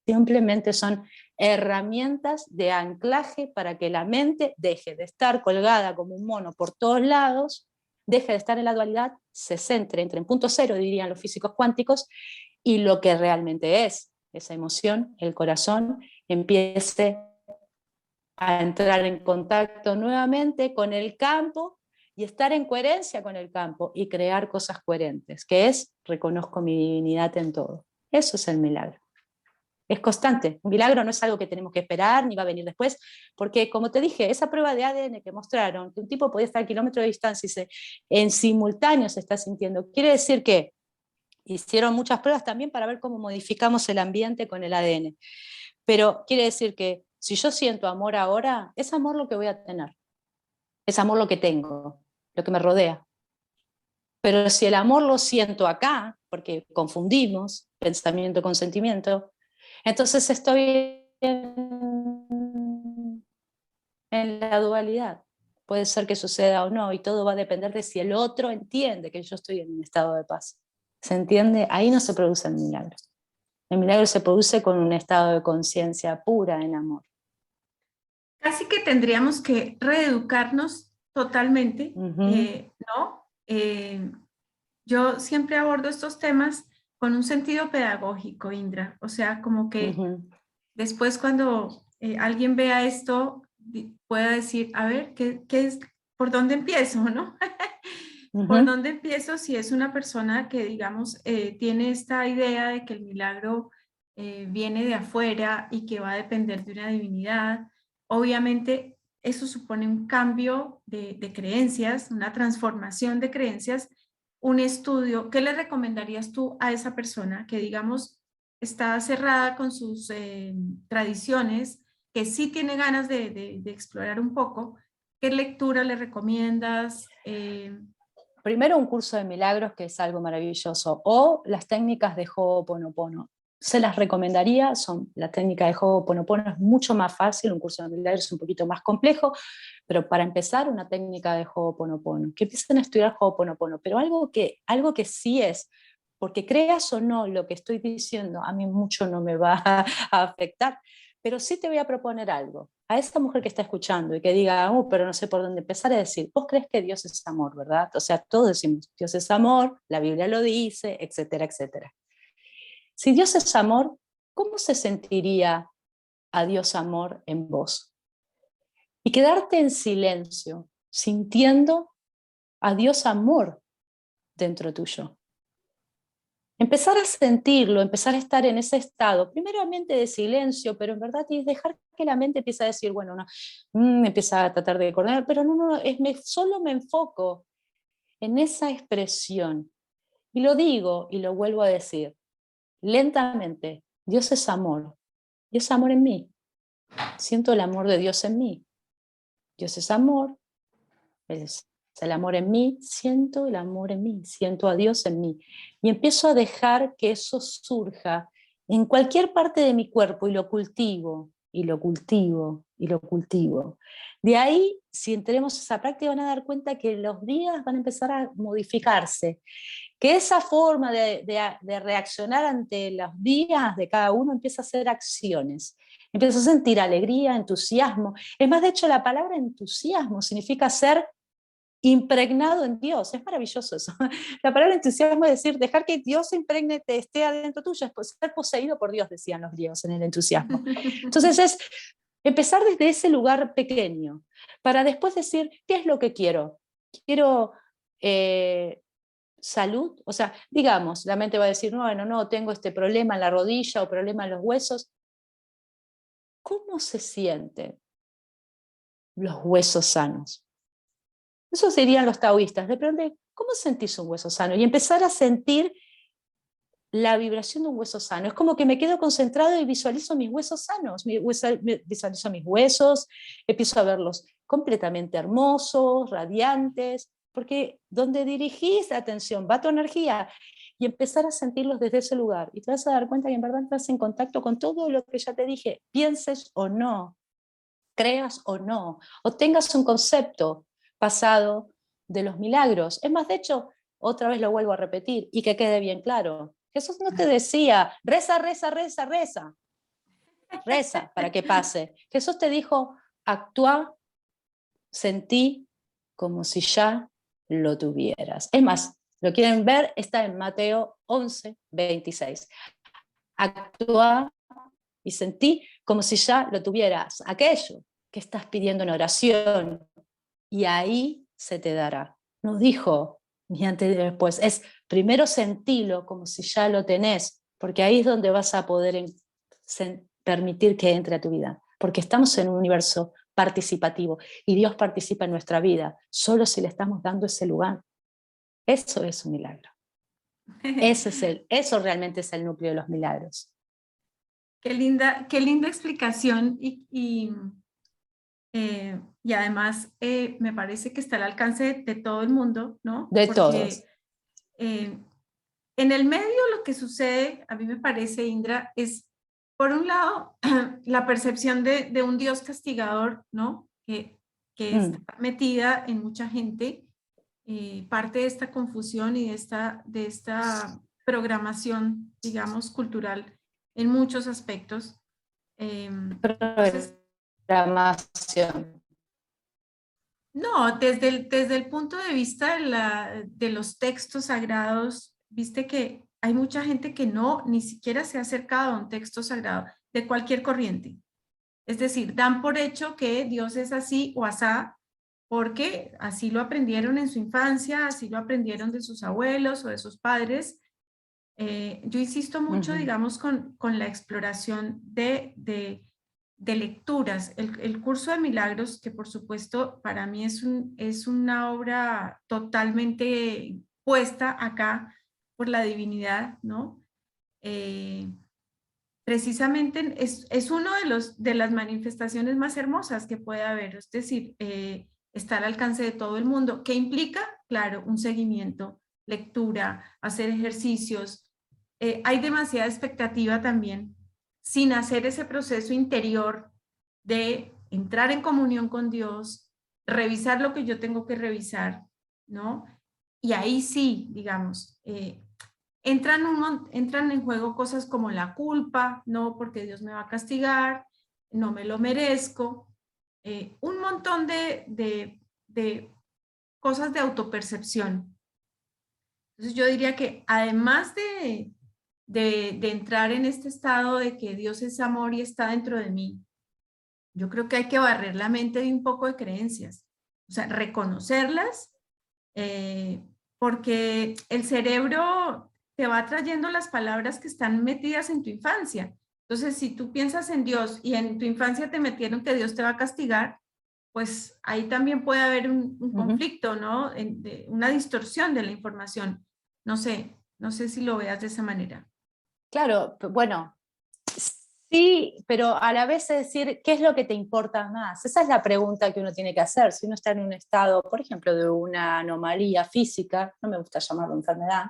Simplemente son herramientas de anclaje para que la mente deje de estar colgada como un mono por todos lados, deje de estar en la dualidad, se centre, entre en punto cero, dirían los físicos cuánticos, y lo que realmente es esa emoción, el corazón, empiece a entrar en contacto nuevamente con el campo y estar en coherencia con el campo y crear cosas coherentes, que es reconozco mi divinidad en todo. Eso es el milagro. Es constante. Un milagro no es algo que tenemos que esperar ni va a venir después, porque como te dije, esa prueba de ADN que mostraron, que un tipo podía estar a kilómetros de distancia y en simultáneo se está sintiendo, quiere decir que hicieron muchas pruebas también para ver cómo modificamos el ambiente con el ADN. Pero quiere decir que si yo siento amor ahora, es amor lo que voy a tener. Es amor lo que tengo, lo que me rodea. Pero si el amor lo siento acá, porque confundimos pensamiento con sentimiento, entonces estoy en la dualidad. Puede ser que suceda o no, y todo va a depender de si el otro entiende que yo estoy en un estado de paz. ¿Se entiende? Ahí no se produce el milagro. El milagro se produce con un estado de conciencia pura en amor. Casi que tendríamos que reeducarnos totalmente, ¿no? Yo siempre abordo estos temas con un sentido pedagógico, Indra. O sea, como que después cuando alguien vea esto, pueda decir, a ver, ¿qué es? ¿Por dónde empiezo, no? ¿Por dónde empiezo si es una persona que, digamos, tiene esta idea de que el milagro viene de afuera y que va a depender de una divinidad? Obviamente, eso supone un cambio de creencias, una transformación de creencias, un estudio. ¿Qué le recomendarías tú a esa persona que, digamos, está cerrada con sus tradiciones, que sí tiene ganas de explorar un poco? ¿Qué lectura le recomiendas? Primero un curso de milagros, que es algo maravilloso, o las técnicas de Ho'oponopono. Se las recomendaría, la técnica de Ho'oponopono es mucho más fácil, un curso de milagros es un poquito más complejo, pero para empezar una técnica de Ho'oponopono, que empiecen a estudiar Ho'oponopono, pero algo que sí es, porque creas o no lo que estoy diciendo, a mí mucho no me va a afectar, pero sí te voy a proponer algo. A esa mujer que está escuchando y que diga, pero no sé por dónde empezar, a decir, vos crees que Dios es amor, ¿verdad? O sea, todos decimos, Dios es amor, la Biblia lo dice, etcétera, etcétera. Si Dios es amor, ¿cómo se sentiría a Dios amor en vos? Y quedarte en silencio, sintiendo a Dios amor dentro tuyo. Empezar a sentirlo, empezar a estar en ese estado, primeramente de silencio, pero en verdad es dejar que la mente empiece a decir, bueno, no, empieza a tratar de coordinar, pero no, solo me enfoco en esa expresión. Y lo digo y lo vuelvo a decir, lentamente, Dios es amor en mí. Siento el amor de Dios en mí. Dios es amor, es el amor en mí, siento el amor en mí, siento a Dios en mí. Y empiezo a dejar que eso surja en cualquier parte de mi cuerpo y lo cultivo, y lo cultivo, y lo cultivo. De ahí, si entremos a esa práctica, van a dar cuenta que los días van a empezar a modificarse, que esa forma de reaccionar ante los días de cada uno empieza a hacer acciones. Empieza a sentir alegría, entusiasmo. Es más, de hecho, la palabra entusiasmo significa ser impregnado en Dios. Es maravilloso eso. La palabra entusiasmo es decir, dejar que Dios se impregne, te esté adentro tuyo, es ser poseído por Dios, decían los griegos en el entusiasmo. Entonces es empezar desde ese lugar pequeño, para después decir, ¿qué es lo que quiero? Quiero salud, o sea, digamos, la mente va a decir, bueno, no, tengo este problema en la rodilla o problema en los huesos. ¿Cómo se sienten los huesos sanos? Eso serían los taoístas. Le pregunté, ¿cómo sentís un hueso sano? Y empezar a sentir la vibración de un hueso sano. Es como que me quedo concentrado y visualizo mis huesos sanos, visualizo mis huesos, empiezo a verlos completamente hermosos, radiantes, porque donde dirigís la atención va tu energía, y empezar a sentirlos desde ese lugar. Y te vas a dar cuenta que en verdad estás en contacto con todo lo que ya te dije, pienses o no, creas o no, o tengas un concepto pasado de los milagros. Es más, de hecho, otra vez lo vuelvo a repetir y que quede bien claro. Jesús no te decía, reza, reza, reza, reza, reza para que pase. Jesús te dijo, actúa, sentí como si ya lo tuvieras. Es más, lo quieren ver, está en Mateo 11, 26. Actúa y sentí como si ya lo tuvieras, aquello que estás pidiendo en oración, y ahí se te dará. No dijo ni antes ni después, es primero sentilo como si ya lo tenés, porque ahí es donde vas a poder permitir que entre a tu vida, porque estamos en un universo participativo y Dios participa en nuestra vida, solo si le estamos dando ese lugar. Eso es un milagro. Eso realmente es el núcleo de los milagros. Qué linda explicación y además me parece que está al alcance de todo el mundo, ¿no? De Porque, todos. En el medio lo que sucede, a mí me parece, Indra, es, por un lado, la percepción de un Dios castigador, ¿no? Que está metida en mucha gente, parte de esta confusión y de esta programación, digamos, cultural en muchos aspectos. Entonces, Programación. no, desde el punto de vista de los textos sagrados, viste que hay mucha gente que no, ni siquiera se ha acercado a un texto sagrado de cualquier corriente. Es decir, dan por hecho que Dios es así o asá, porque así lo aprendieron en su infancia, así lo aprendieron de sus abuelos o de sus padres. Yo insisto mucho, digamos, con la exploración de lecturas. El curso de milagros, que por supuesto para mí es una obra totalmente puesta acá por la divinidad, ¿no? Precisamente es uno de las manifestaciones más hermosas que puede haber, es decir, está al alcance de todo el mundo. ¿Qué implica? Claro, un seguimiento, lectura, hacer ejercicios. Hay demasiada expectativa también, sin hacer ese proceso interior de entrar en comunión con Dios, revisar lo que yo tengo que revisar, ¿no? Y ahí sí, digamos, entran en juego cosas como la culpa, no, porque Dios me va a castigar, no me lo merezco, un montón de cosas de autopercepción. Entonces yo diría que además de entrar en este estado de que Dios es amor y está dentro de mí, yo creo que hay que barrer la mente de un poco de creencias, o sea, reconocerlas, porque el cerebro te va trayendo las palabras que están metidas en tu infancia. Entonces, si tú piensas en Dios y en tu infancia te metieron que Dios te va a castigar, pues ahí también puede haber un conflicto, ¿no? Una distorsión de la información. No sé si lo veas de esa manera. Claro, bueno, sí, pero a la vez es decir, ¿qué es lo que te importa más? Esa es la pregunta que uno tiene que hacer. Si uno está en un estado, por ejemplo, de una anomalía física, no me gusta llamarlo enfermedad,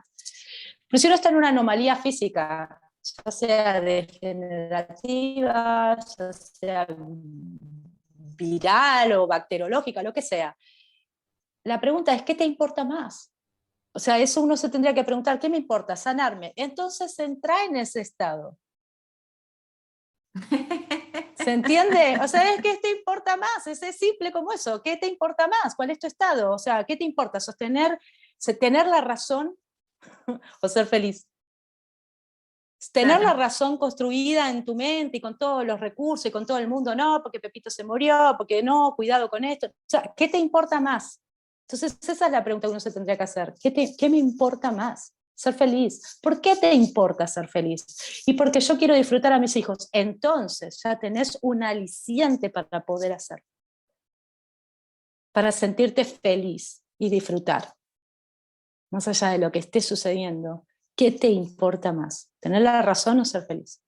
pero si uno está en una anomalía física, ya sea degenerativa, ya sea viral o bacteriológica, lo que sea, la pregunta es, ¿qué te importa más? O sea, eso uno se tendría que preguntar, ¿qué me importa? Sanarme. Entonces entra en ese estado. ¿Se entiende? O sea, ¿qué te importa más? Es simple como eso. ¿Qué te importa más? ¿Cuál es tu estado? O sea, ¿qué te importa? ¿Tener la razón o ser feliz? Tener la Claro, razón construida en tu mente y con todos los recursos y con todo el mundo, no, porque Pepito se murió, porque no, cuidado con esto. O sea, ¿qué te importa más? Entonces, esa es la pregunta que uno se tendría que hacer. ¿Qué me importa más? Ser feliz. ¿Por qué te importa ser feliz? Y porque yo quiero disfrutar a mis hijos. Entonces, ya tenés un aliciente para poder hacer, para sentirte feliz y disfrutar, más allá de lo que esté sucediendo. ¿Qué te importa más? ¿Tener la razón o ser feliz?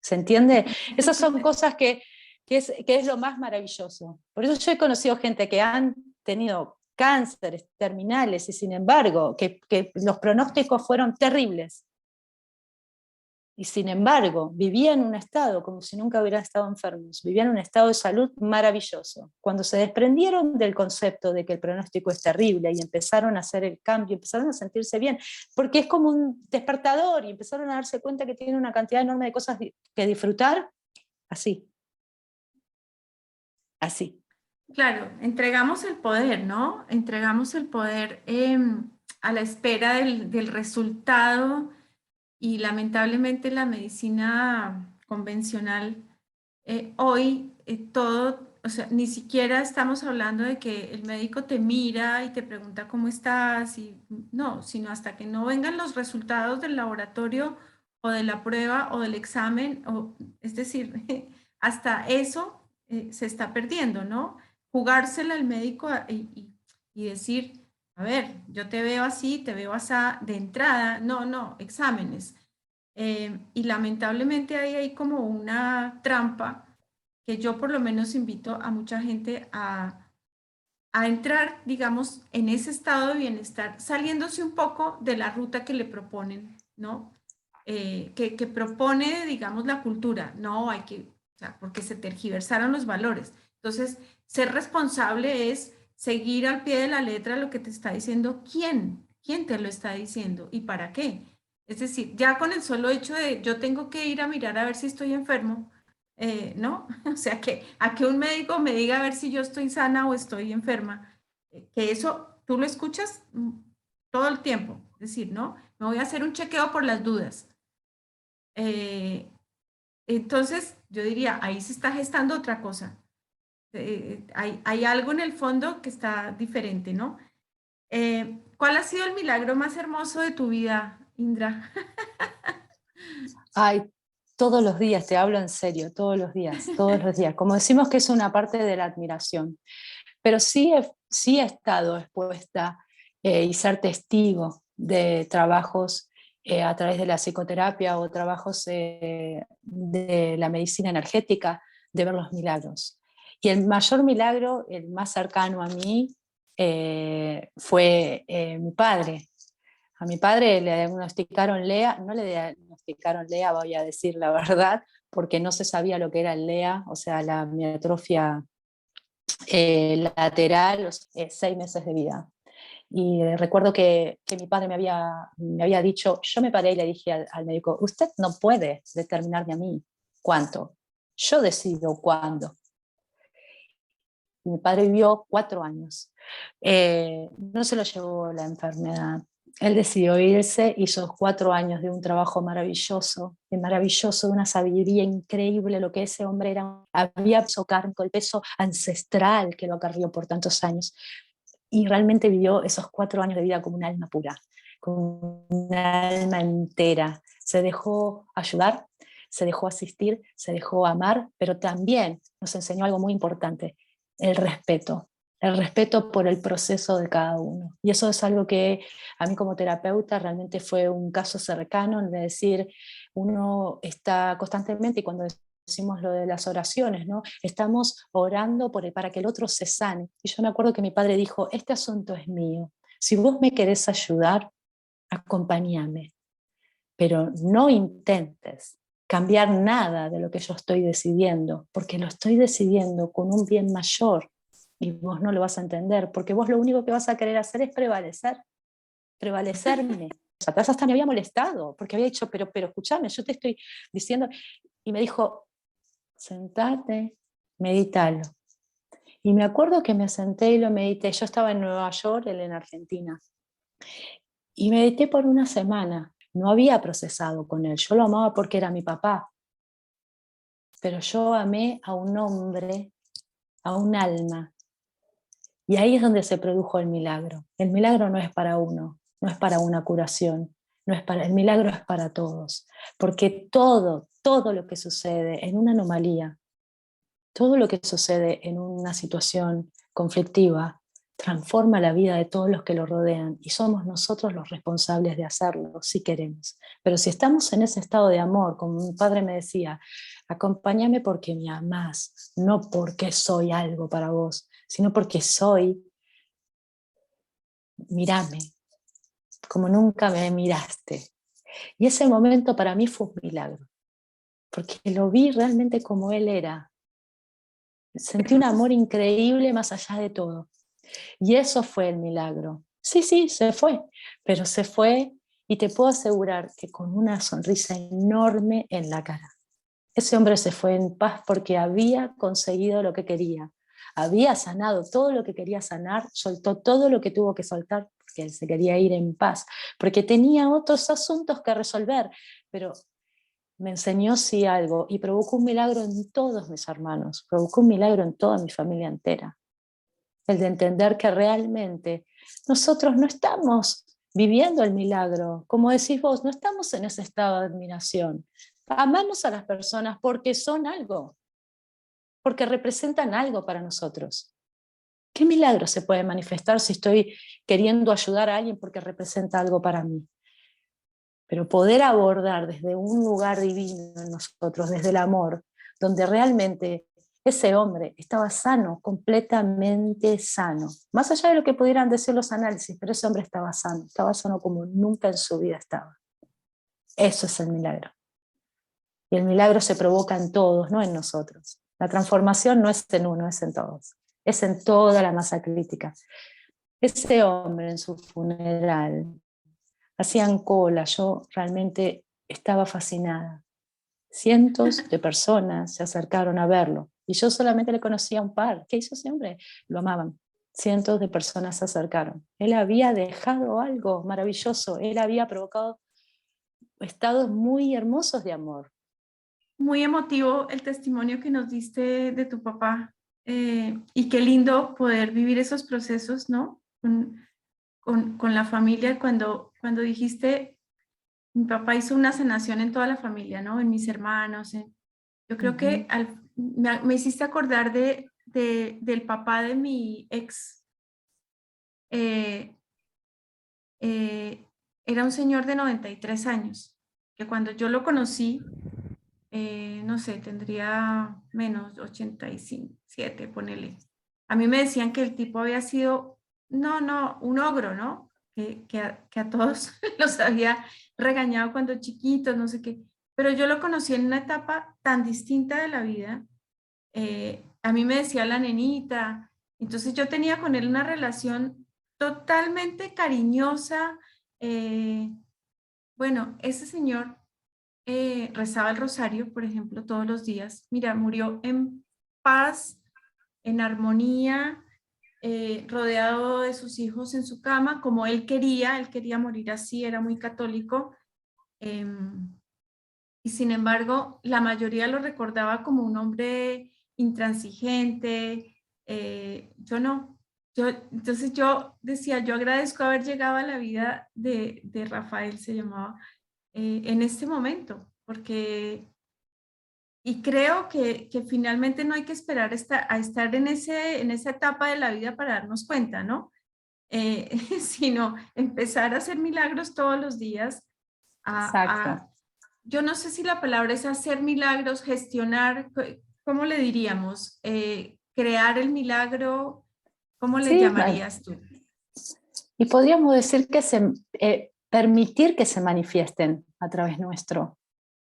¿Se entiende? Esas son cosas que es lo más maravilloso. Por eso yo he conocido gente que han tenido cánceres terminales y sin embargo, que los pronósticos fueron terribles. Y sin embargo, vivían en un estado como si nunca hubieran estado enfermos, vivían en un estado de salud maravilloso. Cuando se desprendieron del concepto de que el pronóstico es terrible y empezaron a hacer el cambio, empezaron a sentirse bien, porque es como un despertador y empezaron a darse cuenta que tienen una cantidad enorme de cosas que disfrutar, así, así. claro, entregamos el poder, ¿no? Entregamos el poder a la espera del resultado y lamentablemente la medicina convencional hoy todo, o sea, ni siquiera estamos hablando de que el médico te mira y te pregunta cómo estás, y no, sino hasta que no vengan los resultados del laboratorio o de la prueba o del examen, o, es decir, hasta eso se está perdiendo, ¿no? Jugársela al médico y decir, a ver, yo te veo así, te veo así de entrada, no, no, exámenes. Y lamentablemente ahí hay como una trampa que yo por lo menos invito a mucha gente a entrar, digamos, en ese estado de bienestar, saliéndose un poco de la ruta que le proponen, ¿no? Que propone, digamos, la cultura. No, hay que, o sea, porque se tergiversaron los valores. Entonces, ser responsable es seguir al pie de la letra lo que te está diciendo quién te lo está diciendo y para qué. Es decir, ya con el solo hecho de yo tengo que ir a mirar a ver si estoy enfermo, ¿no? O sea, que a que un médico me diga a ver si yo estoy sana o estoy enferma, que eso tú lo escuchas todo el tiempo. Es decir, ¿no? Me voy a hacer un chequeo por las dudas. Eh, entonces, yo diría, ahí se está gestando otra cosa. Hay algo en el fondo que está diferente, ¿no? ¿Cuál ha sido el milagro más hermoso de tu vida, Indra? Ay, todos los días, te hablo en serio, todos los días. Como decimos que es una parte de la admiración, pero sí he estado expuesta y ser testigo de trabajos a través de la psicoterapia o trabajos de la medicina energética, de ver los milagros. Y el mayor milagro, el más cercano a mí, fue mi padre. A mi padre le diagnosticaron LEA, no le diagnosticaron LEA, voy a decir la verdad, porque no se sabía lo que era el LEA, o sea, la amiatrofia lateral, 6 meses de vida. Y recuerdo que mi padre me había dicho, yo me paré y le dije al médico, usted no puede determinarme a mí cuánto, yo decido cuándo. Mi padre vivió 4 años. No se lo llevó la enfermedad. Él decidió irse, hizo 4 años de un trabajo maravilloso, de una sabiduría increíble, lo que ese hombre era. Había peso kármico, el peso ancestral que lo acarrió por tantos años. Y realmente vivió esos 4 años de vida como un alma pura, como una alma entera. Se dejó ayudar, se dejó asistir, se dejó amar, pero también nos enseñó algo muy importante, el respeto por el proceso de cada uno. Y eso es algo que a mí como terapeuta realmente fue un caso cercano, de decir, uno está constantemente, y cuando decimos lo de las oraciones, ¿no? Estamos orando para que el otro se sane. Y yo me acuerdo que mi padre dijo, este asunto es mío, si vos me querés ayudar, acompáñame, pero no intentes cambiar nada de lo que yo estoy decidiendo, porque lo estoy decidiendo con un bien mayor y vos no lo vas a entender, porque vos lo único que vas a querer hacer es prevalecerme. Atrás hasta me había molestado, porque había dicho, pero escúchame, yo te estoy diciendo, y me dijo, sentate, medítalo. Y me acuerdo que me senté y lo medité. Yo estaba en Nueva York, él en Argentina. Y medité por una semana. No había procesado con él. Yo lo amaba porque era mi papá. Pero yo amé a un hombre, a un alma. Y ahí es donde se produjo el milagro. El milagro no es para uno, no es para una curación, el milagro es para todos. Porque todo lo que sucede en una anomalía, todo lo que sucede en una situación conflictiva, transforma la vida de todos los que lo rodean y somos nosotros los responsables de hacerlo, si queremos. Pero si estamos en ese estado de amor, como mi padre me decía, acompáñame porque me amás, no porque soy algo para vos, sino porque soy, mírame, como nunca me miraste. Y ese momento para mí fue un milagro, porque lo vi realmente como él era. Sentí un amor increíble más allá de todo. Y eso fue el milagro. Sí, se fue, pero se fue y te puedo asegurar que con una sonrisa enorme en la cara. Ese hombre se fue en paz porque había conseguido lo que quería. Había sanado todo lo que quería sanar, soltó todo lo que tuvo que soltar porque él se quería ir en paz, porque tenía otros asuntos que resolver, pero me enseñó sí algo y provocó un milagro en todos mis hermanos, provocó un milagro en toda mi familia entera. El de entender que realmente nosotros no estamos viviendo el milagro, como decís vos, no estamos en ese estado de admiración. Amamos a las personas porque son algo, porque representan algo para nosotros. ¿Qué milagro se puede manifestar si estoy queriendo ayudar a alguien porque representa algo para mí? Pero poder abordar desde un lugar divino en nosotros, desde el amor, donde realmente ese hombre estaba sano, completamente sano. Más allá de lo que pudieran decir los análisis, pero ese hombre estaba sano como nunca en su vida estaba. Eso es el milagro. Y el milagro se provoca en todos, no en nosotros. La transformación no es en uno, es en todos. Es en toda la masa crítica. Ese hombre en su funeral, hacían cola, yo realmente estaba fascinada. Cientos de personas se acercaron a verlo y yo solamente le conocía a un par. ¿Qué hizo ese hombre? Lo amaban. Cientos de personas se acercaron. Él había dejado algo maravilloso, él había provocado estados muy hermosos de amor. Muy emotivo el testimonio que nos diste de tu papá, y qué lindo poder vivir esos procesos, ¿no? Con la familia, cuando dijiste, mi papá hizo una sanación en toda la familia, ¿no? En mis hermanos. Yo creo que me hiciste acordar del papá de mi ex. Era un señor de 93 años, que cuando yo lo conocí, no sé, tendría menos 87, ponele. A mí me decían que el tipo había sido, no, un ogro, ¿no? Que a todos los había regañado cuando chiquitos, no sé qué. Pero yo lo conocí en una etapa tan distinta de la vida. A mí me decía la nenita. Entonces yo tenía con él una relación totalmente cariñosa. Bueno, ese señor rezaba el rosario, por ejemplo, todos los días. Mira, murió en paz, en armonía, rodeado de sus hijos en su cama, como él quería morir así, era muy católico. Y sin embargo, la mayoría lo recordaba como un hombre intransigente. Yo no. Entonces yo decía, yo agradezco haber llegado a la vida de Rafael, se llamaba, en este momento, porque, y creo que finalmente no hay que esperar a estar en esa etapa de la vida para darnos cuenta, ¿no? Sino empezar a hacer milagros todos los días, Exacto. yo no sé si la palabra es hacer milagros, gestionar, ¿cómo le diríamos? Crear el milagro, ¿cómo le Sí, llamarías tú? y podríamos decir que permitir que se manifiesten a través nuestro.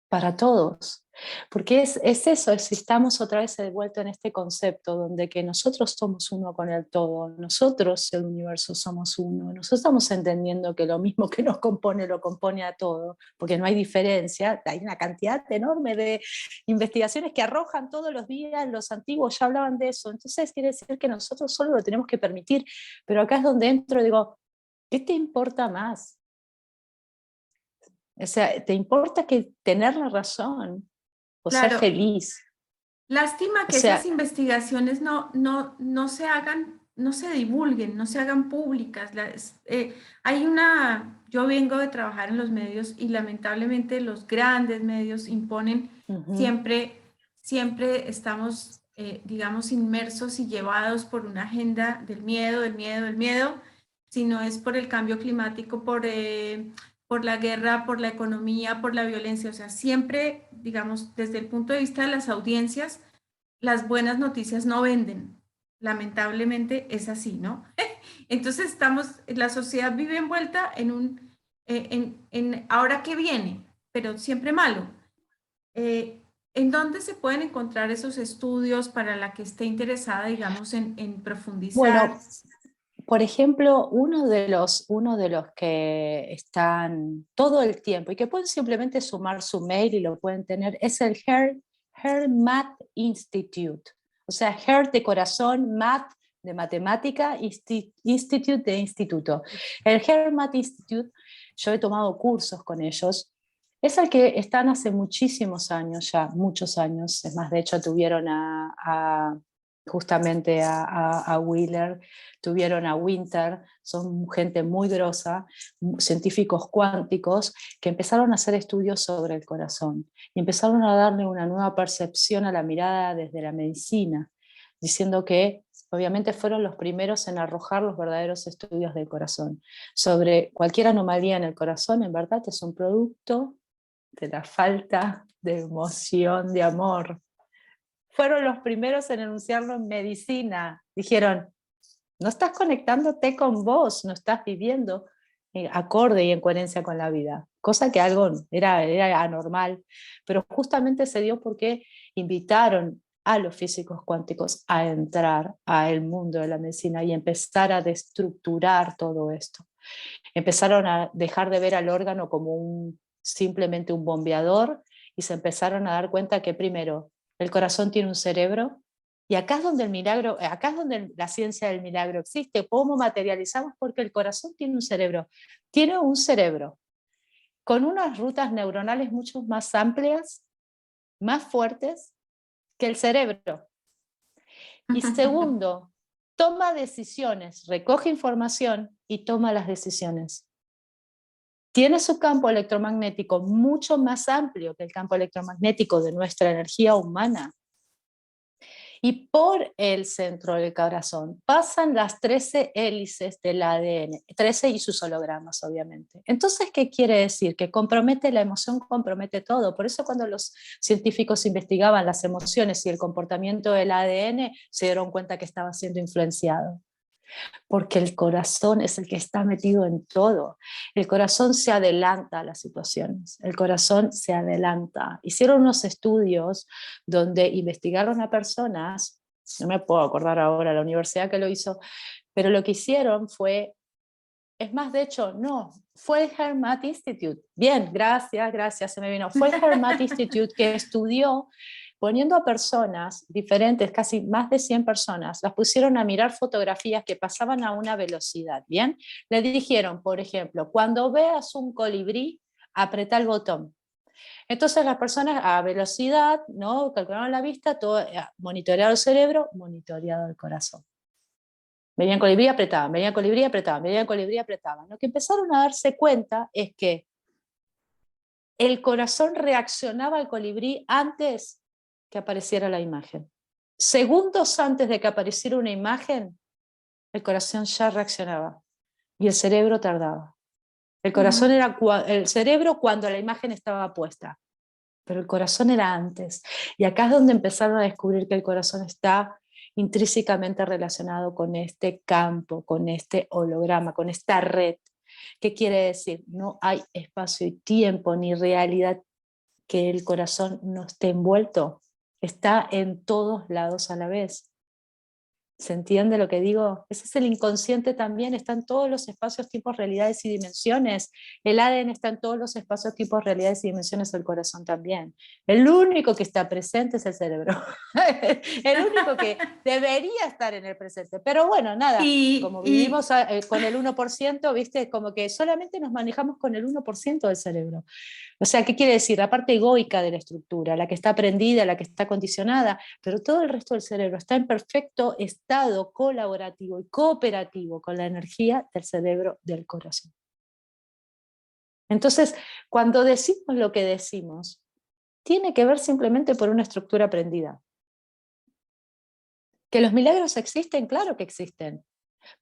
para todos. Porque es eso, es si estamos otra vez de vuelta en este concepto donde que nosotros somos uno con el todo, nosotros el universo somos uno, nosotros estamos entendiendo que lo mismo que nos compone lo compone a todo, porque no hay diferencia, hay una cantidad enorme de investigaciones que arrojan todos los días, los antiguos ya hablaban de eso, entonces quiere decir que nosotros solo lo tenemos que permitir, pero acá es donde entro y digo, ¿qué te importa más? O sea, ¿te importa que tener la razón o ser Claro, feliz? lástima O que esas sea, investigaciones no se hagan, no se divulguen, no se hagan públicas. Yo vengo de trabajar en los medios y lamentablemente los grandes medios imponen ujú, siempre, siempre estamos, digamos, inmersos y llevados por una agenda del miedo, del miedo, del miedo, si no es por el cambio climático, por la guerra, por la economía, por la violencia. O sea, siempre, digamos, desde el punto de vista de las audiencias, las buenas noticias no venden. Lamentablemente es así, ¿no? Entonces la sociedad vive envuelta en ahora que viene, pero siempre malo. ¿En dónde se pueden encontrar esos estudios para la que esté interesada, digamos, en profundizar? bueno, por ejemplo, uno de los que están todo el tiempo y que pueden simplemente sumar su mail y lo pueden tener es el Math Institute. O sea, Heart de corazón, Math de matemática, Institute de instituto. El Math Institute, yo he tomado cursos con ellos. Es el que están hace muchísimos años ya, muchos años. Es más, de hecho, tuvieron justamente a Wheeler, tuvieron a Winter, son gente muy grosa, científicos cuánticos, que empezaron a hacer estudios sobre el corazón y empezaron a darle una nueva percepción a la mirada desde la medicina, diciendo que obviamente fueron los primeros en arrojar los verdaderos estudios del corazón. Sobre cualquier anomalía en el corazón, en verdad, es un producto de la falta de emoción, de amor. Fueron los primeros en enunciarlo en medicina. Dijeron, no estás conectándote con vos, no estás viviendo acorde y en coherencia con la vida. Cosa que algo era anormal, pero justamente se dio porque invitaron a los físicos cuánticos a entrar al mundo de la medicina y empezar a destructurar todo esto. Empezaron a dejar de ver al órgano como simplemente un bombeador y se empezaron a dar cuenta que primero el corazón tiene un cerebro y acá es donde el milagro, acá es donde la ciencia del milagro existe. ¿Cómo materializamos? Porque el corazón tiene un cerebro con unas rutas neuronales mucho más amplias, más fuertes que el cerebro. Y segundo, toma decisiones, recoge información y toma las decisiones. Tiene su campo electromagnético mucho más amplio que el campo electromagnético de nuestra energía humana. Y por el centro del corazón pasan las 13 hélices del ADN, 13 y sus hologramas, obviamente. Entonces, ¿qué quiere decir? Que compromete la emoción, compromete todo. Por eso cuando los científicos investigaban las emociones y el comportamiento del ADN, se dieron cuenta que estaba siendo influenciado. Porque el corazón es el que está metido en todo. El corazón se adelanta a las situaciones, el corazón se adelanta. Hicieron unos estudios donde investigaron a personas, no me puedo acordar ahora la universidad que lo hizo, pero lo que hicieron fue, es más, de hecho, no, fue el Hermat Institute. Bien, gracias, se me vino. Fue el Hermat Institute que estudió poniendo a personas diferentes, casi más de 100 personas, las pusieron a mirar fotografías que pasaban a una velocidad, ¿bien? Le dijeron, por ejemplo, cuando veas un colibrí, apreta el botón. Entonces las personas a velocidad, ¿no? Calcularon la vista, todo, monitoreado el cerebro, monitoreado el corazón. Venían colibrí, apretaban, venían colibrí, apretaban, venían colibrí, apretaban. Lo que empezaron a darse cuenta es que el corazón reaccionaba al colibrí antes que apareciera la imagen. Segundos antes de que apareciera una imagen, el corazón ya reaccionaba y el cerebro tardaba. El corazón era el cerebro cuando la imagen estaba puesta, pero el corazón era antes. Y acá es donde empezaron a descubrir que el corazón está intrínsecamente relacionado con este campo, con este holograma, con esta red. ¿Qué quiere decir? No hay espacio y tiempo ni realidad que el corazón no esté envuelto, está en todos lados a la vez. ¿Se entiende lo que digo? Ese es el inconsciente también, está en todos los espacios, tiempos, realidades y dimensiones. El ADN está en todos los espacios, tiempos, realidades y dimensiones del corazón también. El único que está presente es el cerebro. El único que debería estar en el presente. Pero bueno, nada, como vivimos con el 1%, ¿viste? Como que solamente nos manejamos con el 1% del cerebro. O sea, ¿qué quiere decir? La parte egoica de la estructura, la que está aprendida, la que está condicionada, pero todo el resto del cerebro está en perfecto estado colaborativo y cooperativo con la energía del cerebro del corazón. Entonces, cuando decimos lo que decimos, tiene que ver simplemente por una estructura aprendida. ¿Que los milagros existen? Claro que existen,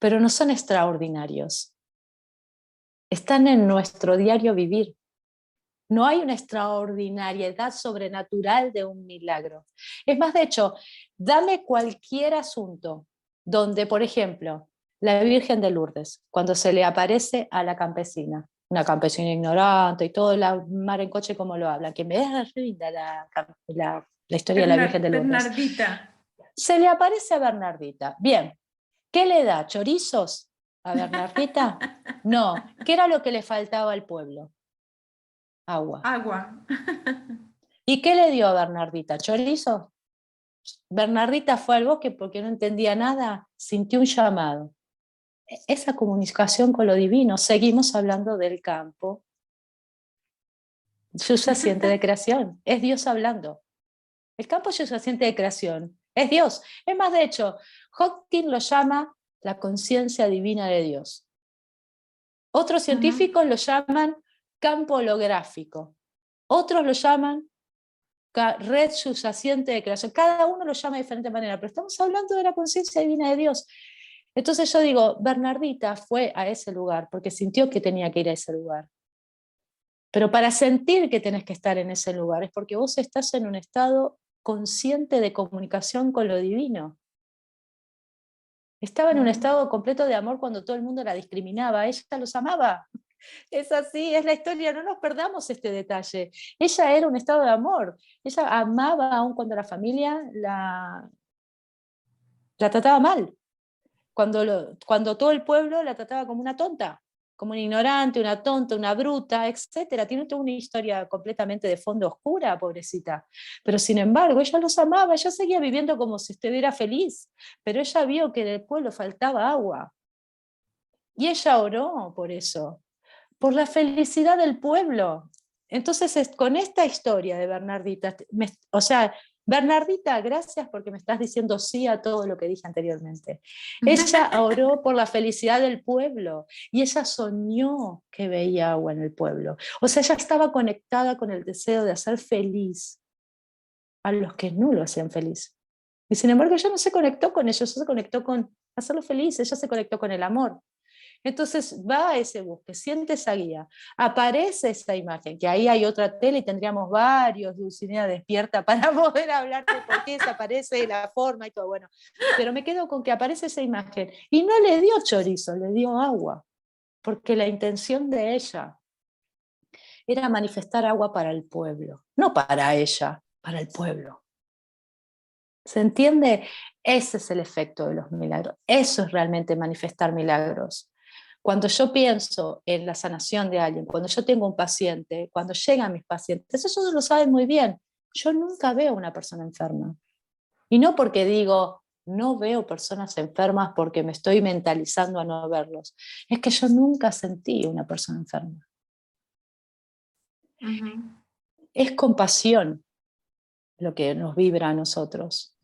pero no son extraordinarios. Están en nuestro diario vivir. No hay una extraordinariedad sobrenatural de un milagro. Es más, de hecho, dame cualquier asunto donde, por ejemplo, la Virgen de Lourdes, cuando se le aparece a la campesina, una campesina ignorante y todo la mar en coche como lo habla, que me es linda la historia de la Virgen de Lourdes. Bernardita. Se le aparece a Bernardita. Bien, ¿qué le da? ¿Chorizos a Bernardita? No, ¿qué era lo que le faltaba al pueblo? Agua. Agua. ¿Y qué le dio a Bernardita? ¿Chorizo? Bernardita fue al bosque porque no entendía nada, sintió un llamado. Esa comunicación con lo divino, seguimos hablando del campo subyacente de creación, es Dios hablando. El campo subyacente de creación es Dios. Es más, de hecho, Hawking lo llama la conciencia divina de Dios. Otros científicos lo llaman campo holográfico. Otros lo llaman red subyacente de creación. Cada uno lo llama de diferente manera, pero estamos hablando de la conciencia divina de Dios. Entonces yo digo, Bernardita fue a ese lugar porque sintió que tenía que ir a ese lugar. Pero para sentir que tenés que estar en ese lugar es porque vos estás en un estado consciente de comunicación con lo divino. Estaba en un estado completo de amor cuando todo el mundo la discriminaba, ella los amaba. Es así, es la historia, no nos perdamos este detalle. Ella era un estado de amor, ella amaba aun cuando la familia la trataba mal, cuando todo el pueblo la trataba como una tonta, como una ignorante, una tonta, una bruta, etc. Tiene toda una historia completamente de fondo oscura, pobrecita. Pero sin embargo, ella los amaba, ella seguía viviendo como si estuviera feliz, pero ella vio que en el pueblo faltaba agua. Y ella oró por eso, por la felicidad del pueblo. Entonces, con esta historia de Bernardita, o sea, Bernardita, gracias porque me estás diciendo sí a todo lo que dije anteriormente. Ella oró por la felicidad del pueblo y ella soñó que veía agua en el pueblo. O sea, ella estaba conectada con el deseo de hacer feliz a los que no lo hacían feliz. Y sin embargo, ella no se conectó con ellos, ella se conectó con hacerlo feliz, ella se conectó con el amor. Entonces va a ese bosque, siente esa guía, aparece esa imagen, que ahí hay otra tele y tendríamos varios Dulcinea Despierta para poder hablar de por qué desaparece la forma y todo, bueno, pero me quedo con que aparece esa imagen y no le dio chorizo, le dio agua, porque la intención de ella era manifestar agua para el pueblo, no para ella, para el pueblo. ¿Se entiende? Ese es el efecto de los milagros, eso es realmente manifestar milagros. Cuando yo pienso en la sanación de alguien, cuando yo tengo un paciente, cuando llegan mis pacientes, eso lo saben muy bien. Yo nunca veo a una persona enferma. Y no porque digo, no veo personas enfermas porque me estoy mentalizando a no verlos. Es que yo nunca sentí una persona enferma. Es compasión lo que nos vibra a nosotros.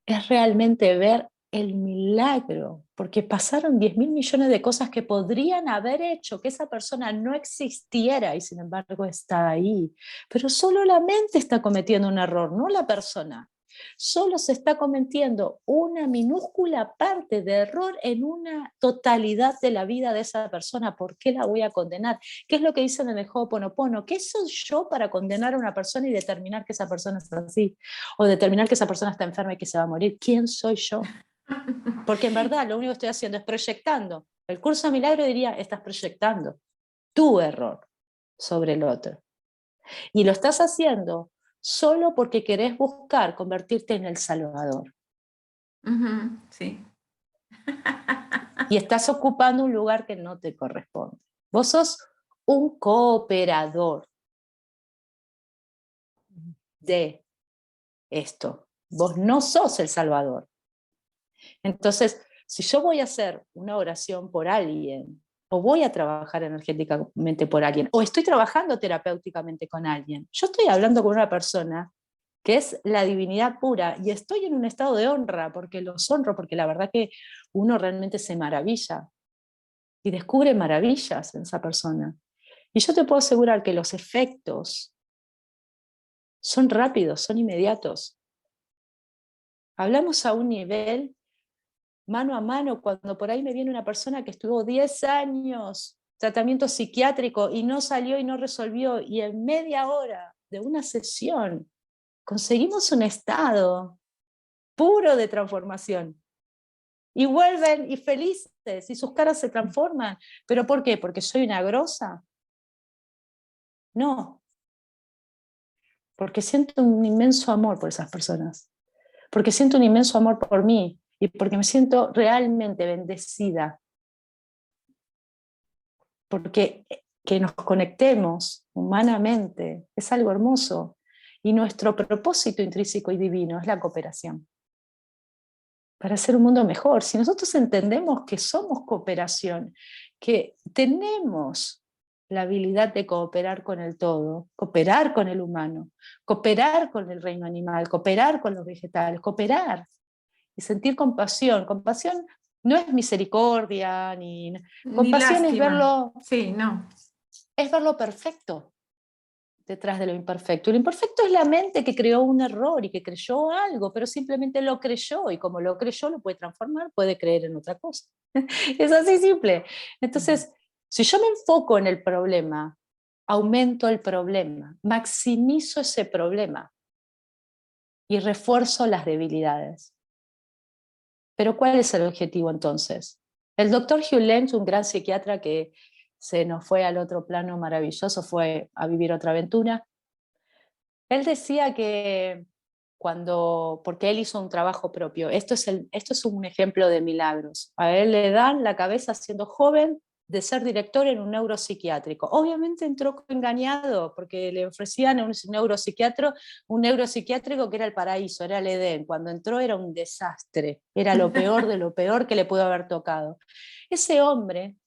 Es realmente ver el milagro, porque pasaron 10.000 millones de cosas que podrían haber hecho que esa persona no existiera y sin embargo está ahí. Pero solo la mente está cometiendo un error, no la persona. Solo se está cometiendo una minúscula parte de error en una totalidad de la vida de esa persona. ¿Por qué la voy a condenar? ¿Qué es lo que dicen en el Ho'oponopono? ¿Qué soy yo para condenar a una persona y determinar que esa persona es así? O determinar que esa persona está enferma y que se va a morir. ¿Quién soy yo? Porque en verdad lo único que estoy haciendo es proyectando. El curso de milagro diría, estás proyectando tu error sobre el otro. Y lo estás haciendo solo porque querés buscar convertirte en el Salvador. Sí. Y estás ocupando un lugar que no te corresponde. Vos sos un cooperador de esto. Vos no sos el Salvador. Entonces, si yo voy a hacer una oración por alguien, o voy a trabajar energéticamente por alguien, o estoy trabajando terapéuticamente con alguien, yo estoy hablando con una persona que es la divinidad pura, y estoy en un estado de honra, porque los honro, porque la verdad que uno realmente se maravilla, y descubre maravillas en esa persona. Y yo te puedo asegurar que los efectos son rápidos, son inmediatos. Hablamos a un nivel mano a mano, cuando por ahí me viene una persona que estuvo 10 años tratamiento psiquiátrico y no salió y no resolvió, y en media hora de una sesión conseguimos un estado puro de transformación. Y vuelven y felices, y sus caras se transforman. ¿Pero por qué? ¿Porque soy una grosa? No, porque siento un inmenso amor por esas personas, porque siento un inmenso amor por mí, y porque me siento realmente bendecida, porque que nos conectemos humanamente es algo hermoso, y nuestro propósito intrínseco y divino es la cooperación para hacer un mundo mejor. Si nosotros entendemos que somos cooperación, que tenemos la habilidad de cooperar con el todo, cooperar con el humano, cooperar con el reino animal, cooperar con los vegetales, cooperar y sentir compasión. Compasión no es misericordia, Ni compasión lástima. Sí, no. es verlo perfecto detrás de lo imperfecto. Y lo imperfecto es la mente que creó un error y que creyó algo, pero simplemente lo creyó, y como lo creyó lo puede transformar, puede creer en otra cosa. Es así simple. Entonces, si yo me enfoco en el problema, aumento el problema, maximizo ese problema y refuerzo las debilidades. Pero ¿cuál es el objetivo entonces? El doctor Hugh Lentz, un gran psiquiatra que se nos fue al otro plano maravilloso, fue a vivir otra aventura. Él decía que porque él hizo un trabajo propio, esto es un ejemplo de milagros. A él le dan la cabeza siendo joven de ser director en un neuropsiquiátrico. Obviamente entró engañado, porque le ofrecían a un neuropsiquiátrico que era el paraíso, era el Edén. Cuando entró era un desastre, era lo peor de lo peor que le pudo haber tocado. Ese hombre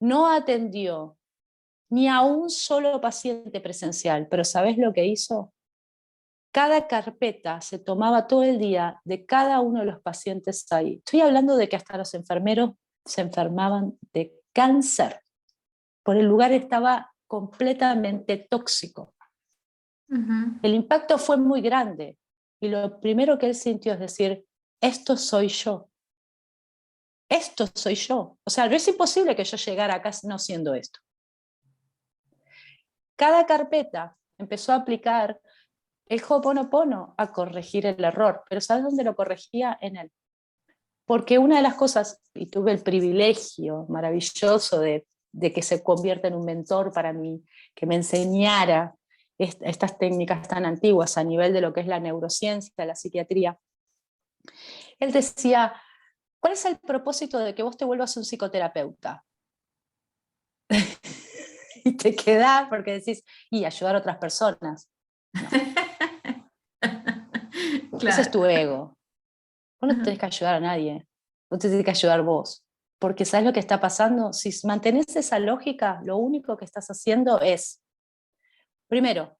no atendió ni a un solo paciente presencial, pero ¿sabes lo que hizo? Cada carpeta se tomaba todo el día de cada uno de los pacientes ahí. Estoy hablando de que hasta los enfermeros se enfermaban de cáncer, por el lugar estaba completamente tóxico. El impacto fue muy grande, y lo primero que él sintió es decir, esto soy yo. Esto soy yo. O sea, no es imposible que yo llegara acá no siendo esto. Cada carpeta empezó a aplicar el Ho'oponopono a corregir el error, pero ¿sabes dónde lo corregía? En él. Porque una de las cosas, y tuve el privilegio maravilloso de que se convierta en un mentor para mí, que me enseñara estas técnicas tan antiguas a nivel de lo que es la neurociencia, la psiquiatría. Él decía, ¿cuál es el propósito de que vos te vuelvas un psicoterapeuta? Y te quedás porque decís, y ayudar a otras personas. No. Claro. Ese es tu ego. Vos no tenés que ayudar a nadie, vos te tenés que ayudar vos. Porque ¿sabes lo que está pasando? Si mantenés esa lógica, lo único que estás haciendo es, primero,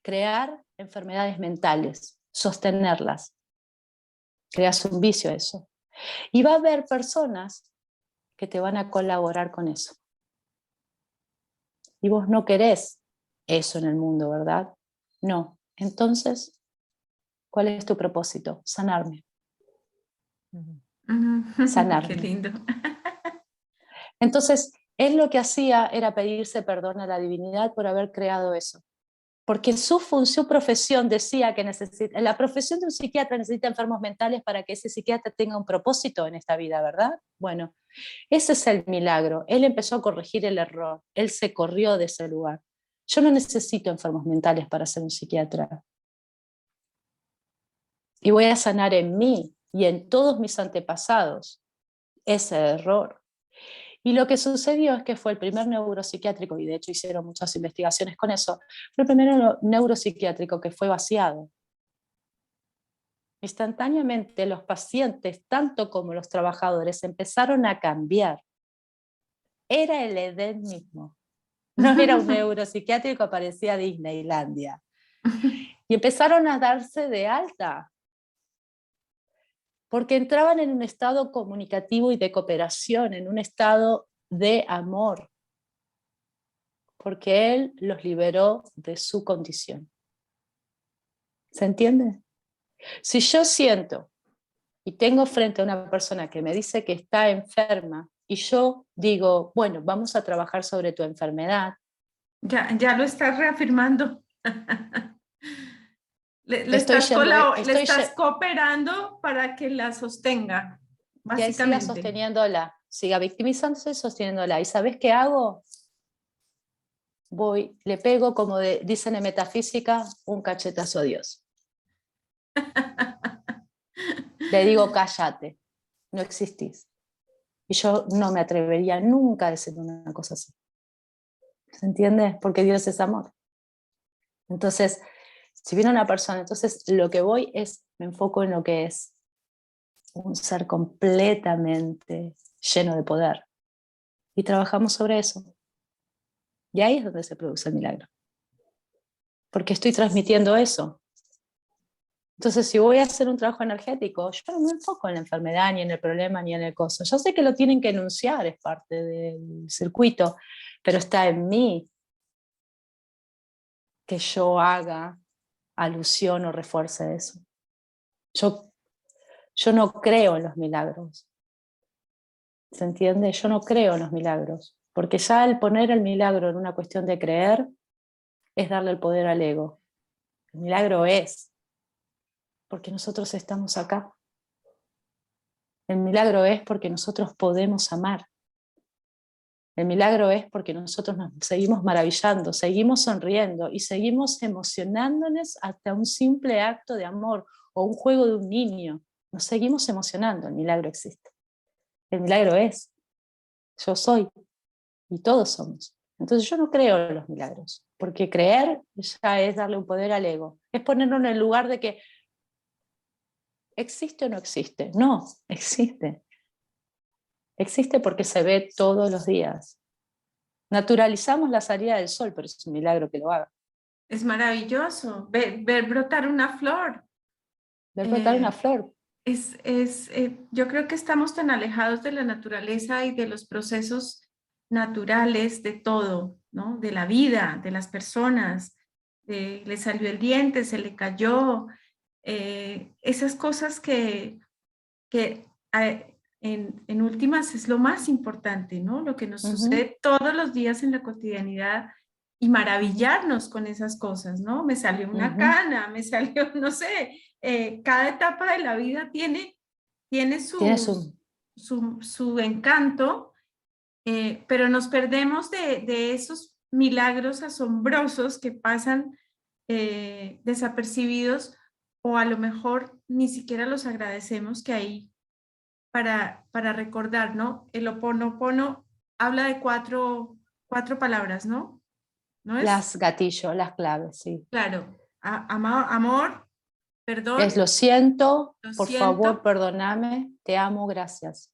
crear enfermedades mentales, sostenerlas. Creas un vicio a eso. Y va a haber personas que te van a colaborar con eso. Y vos no querés eso en el mundo, ¿verdad? No. Entonces, ¿cuál es tu propósito? Sanarme. Sanarme. Qué lindo. Entonces, él lo que hacía era pedirse perdón a la divinidad por haber creado eso. Porque su profesión decía que la profesión de un psiquiatra necesita enfermos mentales para que ese psiquiatra tenga un propósito en esta vida, ¿verdad? Bueno, ese es el milagro. Él empezó a corregir el error, él se corrió de ese lugar. Yo no necesito enfermos mentales para ser un psiquiatra. Y voy a sanar en mí y en todos mis antepasados ese error. Y lo que sucedió es que fue el primer neuropsiquiátrico, y de hecho hicieron muchas investigaciones con eso, fue el primer neuropsiquiátrico que fue vaciado. Instantáneamente los pacientes, tanto como los trabajadores, empezaron a cambiar. Era el Edén mismo. No era un neuropsiquiátrico, parecía Disneylandia. Y empezaron a darse de alta, porque entraban en un estado comunicativo y de cooperación, en un estado de amor, porque Él los liberó de su condición. ¿Se entiende? Si yo siento y tengo frente a una persona que me dice que está enferma, y yo digo, bueno, vamos a trabajar sobre tu enfermedad. Ya lo estás reafirmando. Le estás cooperando para que la sostenga, que él siga básicamente. sosteniéndola, siga victimizándose y sosteniéndola. ¿Y sabes qué hago? Voy, le pego, como dicen en metafísica, un cachetazo a Dios. Le digo, cállate, no existís. Y yo no me atrevería nunca a decir una cosa así. ¿Se entiende? Porque Dios es amor. Entonces, si viene una persona, entonces lo que voy es, me enfoco en lo que es un ser completamente lleno de poder. Y trabajamos sobre eso. Y ahí es donde se produce el milagro. Porque estoy transmitiendo eso. Entonces, si voy a hacer un trabajo energético, yo no me enfoco en la enfermedad, ni en el problema, ni en el coso. Yo sé que lo tienen que enunciar, es parte del circuito, pero está en mí que yo haga alusión o refuerce eso. Yo no creo en los milagros. ¿Se entiende? Yo no creo en los milagros. Porque ya el poner el milagro en una cuestión de creer es darle el poder al ego. El milagro es porque nosotros estamos acá. El milagro es porque nosotros podemos amar. El milagro es porque nosotros nos seguimos maravillando, seguimos sonriendo y seguimos emocionándonos hasta un simple acto de amor o un juego de un niño. Nos seguimos emocionando, el milagro existe. El milagro es, yo soy y todos somos. Entonces yo no creo en los milagros, porque creer ya es darle un poder al ego, es ponerlo en el lugar de que ¿existe o no existe? No, existe. Existe porque se ve todos los días. Naturalizamos la salida del sol, pero es un milagro que lo haga. Es maravilloso ver brotar una flor. Ver brotar una flor. Yo creo que estamos tan alejados de la naturaleza y de los procesos naturales de todo, ¿no? De la vida, de las personas. Le salió el diente, se le cayó. Esas cosas que en últimas es lo más importante, ¿no? Lo que nos sucede todos los días en la cotidianidad y maravillarnos con esas cosas, ¿no? Me salió una cana, me salió, no sé, cada etapa de la vida tiene su encanto, pero nos perdemos de esos milagros asombrosos que pasan desapercibidos, o a lo mejor ni siquiera los agradecemos, que hay para recordar, ¿no? El Ho'oponopono habla de cuatro palabras, ¿no? ¿No es? Las gatillos, las claves, sí. Claro, amor, perdón. Es lo siento, por favor, perdóname, te amo, gracias.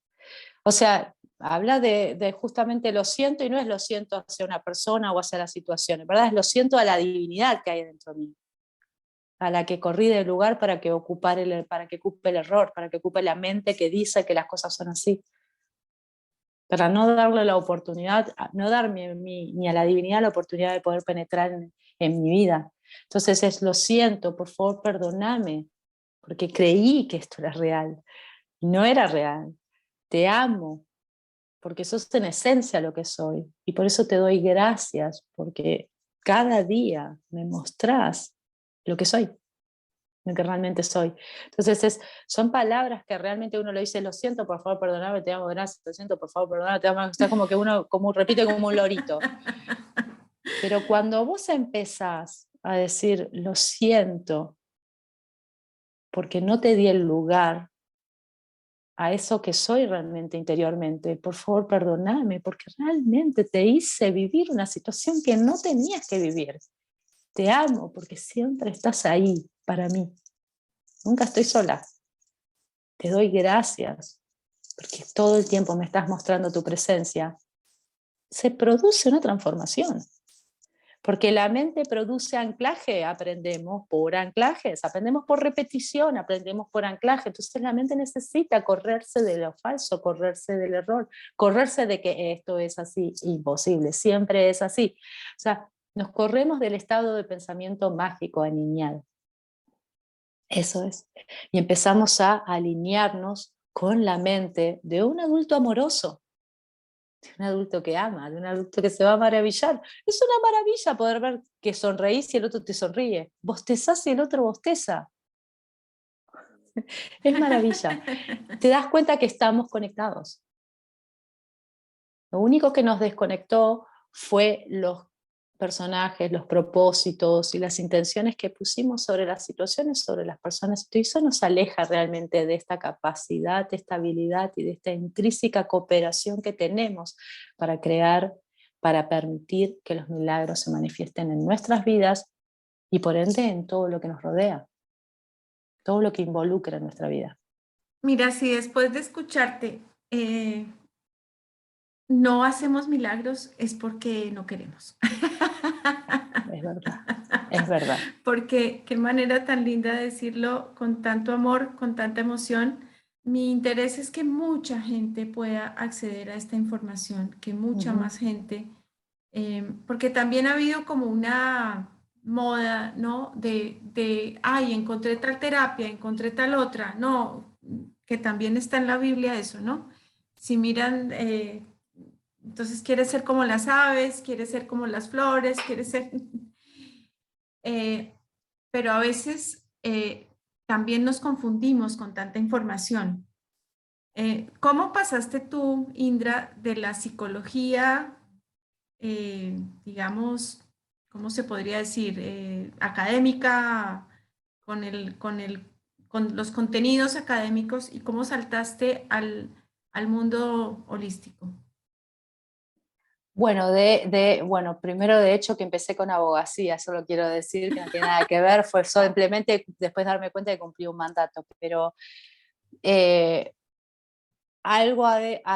O sea, habla de justamente lo siento, y no es lo siento hacia una persona o hacia las situaciones, ¿verdad? Es lo siento a la divinidad que hay dentro de mí, a la que corrí del lugar para que ocupe el error, para que ocupe la mente que dice que las cosas son así. Para no darle la oportunidad, no darme ni a la divinidad la oportunidad de poder penetrar en mi vida. Entonces es lo siento, por favor, perdóname, porque creí que esto era real, y no era real. Te amo, porque sos en esencia lo que soy, y por eso te doy gracias, porque cada día me mostrás lo que soy, lo que realmente soy. Entonces son palabras que realmente uno lo dice, lo siento, por favor, perdóname, te amo, gracias, lo siento, por favor, perdóname, te amo. Está como que uno repite como un lorito. Pero cuando vos empezás a decir, lo siento, porque no te di el lugar a eso que soy realmente interiormente, por favor perdoname, porque realmente te hice vivir una situación que no tenías que vivir. Te amo porque siempre estás ahí para mí. Nunca estoy sola. Te doy gracias porque todo el tiempo me estás mostrando tu presencia. Se produce una transformación. Porque la mente produce anclaje, aprendemos por anclajes, aprendemos por repetición, aprendemos por anclaje. Entonces la mente necesita correrse de lo falso, correrse del error, correrse de que esto es así, imposible, siempre es así. O sea, nos corremos del estado de pensamiento mágico, aniñado. Eso es. Y empezamos a alinearnos con la mente de un adulto amoroso, de un adulto que ama, de un adulto que se va a maravillar. Es una maravilla poder ver que sonreís y el otro te sonríe. Bostezás y el otro bosteza. Es maravilla. Te das cuenta que estamos conectados. Lo único que nos desconectó fue los personajes, los propósitos y las intenciones que pusimos sobre las situaciones, sobre las personas. Y eso nos aleja realmente de esta capacidad, de esta habilidad y de esta intrínseca cooperación que tenemos para crear, para permitir que los milagros se manifiesten en nuestras vidas y por ende en todo lo que nos rodea, todo lo que involucra en nuestra vida. Mira, si después de escucharte no hacemos milagros, es porque no queremos. Es verdad, es verdad. Porque qué manera tan linda de decirlo con tanto amor, con tanta emoción. Mi interés es que mucha gente pueda acceder a esta información, que mucha más gente, porque también ha habido como una moda, ¿no? Ay, encontré tal terapia, encontré tal otra, no, que también está en la Biblia eso, ¿no? Si miran, entonces quiere ser como las aves, quiere ser como las flores, quiere ser... pero a veces también nos confundimos con tanta información. ¿Cómo pasaste tú, Indra, de la psicología, digamos, ¿cómo se podría decir? Académica, con los contenidos académicos y cómo saltaste al mundo holístico? Bueno, bueno, primero de hecho que empecé con abogacía, solo quiero decir que no tiene nada que ver, fue simplemente después darme cuenta de que cumplí un mandato, pero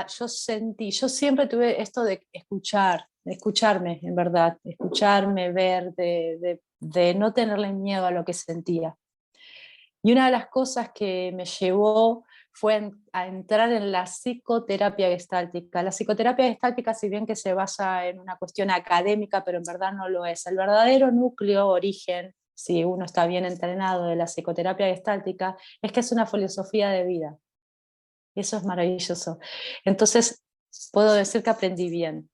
yo sentí, yo siempre tuve esto de escucharme en verdad, escucharme, ver, de no tenerle miedo a lo que sentía. Y una de las cosas que me llevó fue a entrar en la psicoterapia gestáltica. La psicoterapia gestáltica, si bien que se basa en una cuestión académica, pero en verdad no lo es. El verdadero núcleo, origen, si uno está bien entrenado de la psicoterapia gestáltica, es que es una filosofía de vida. Eso es maravilloso. Entonces, puedo decir que aprendí bien.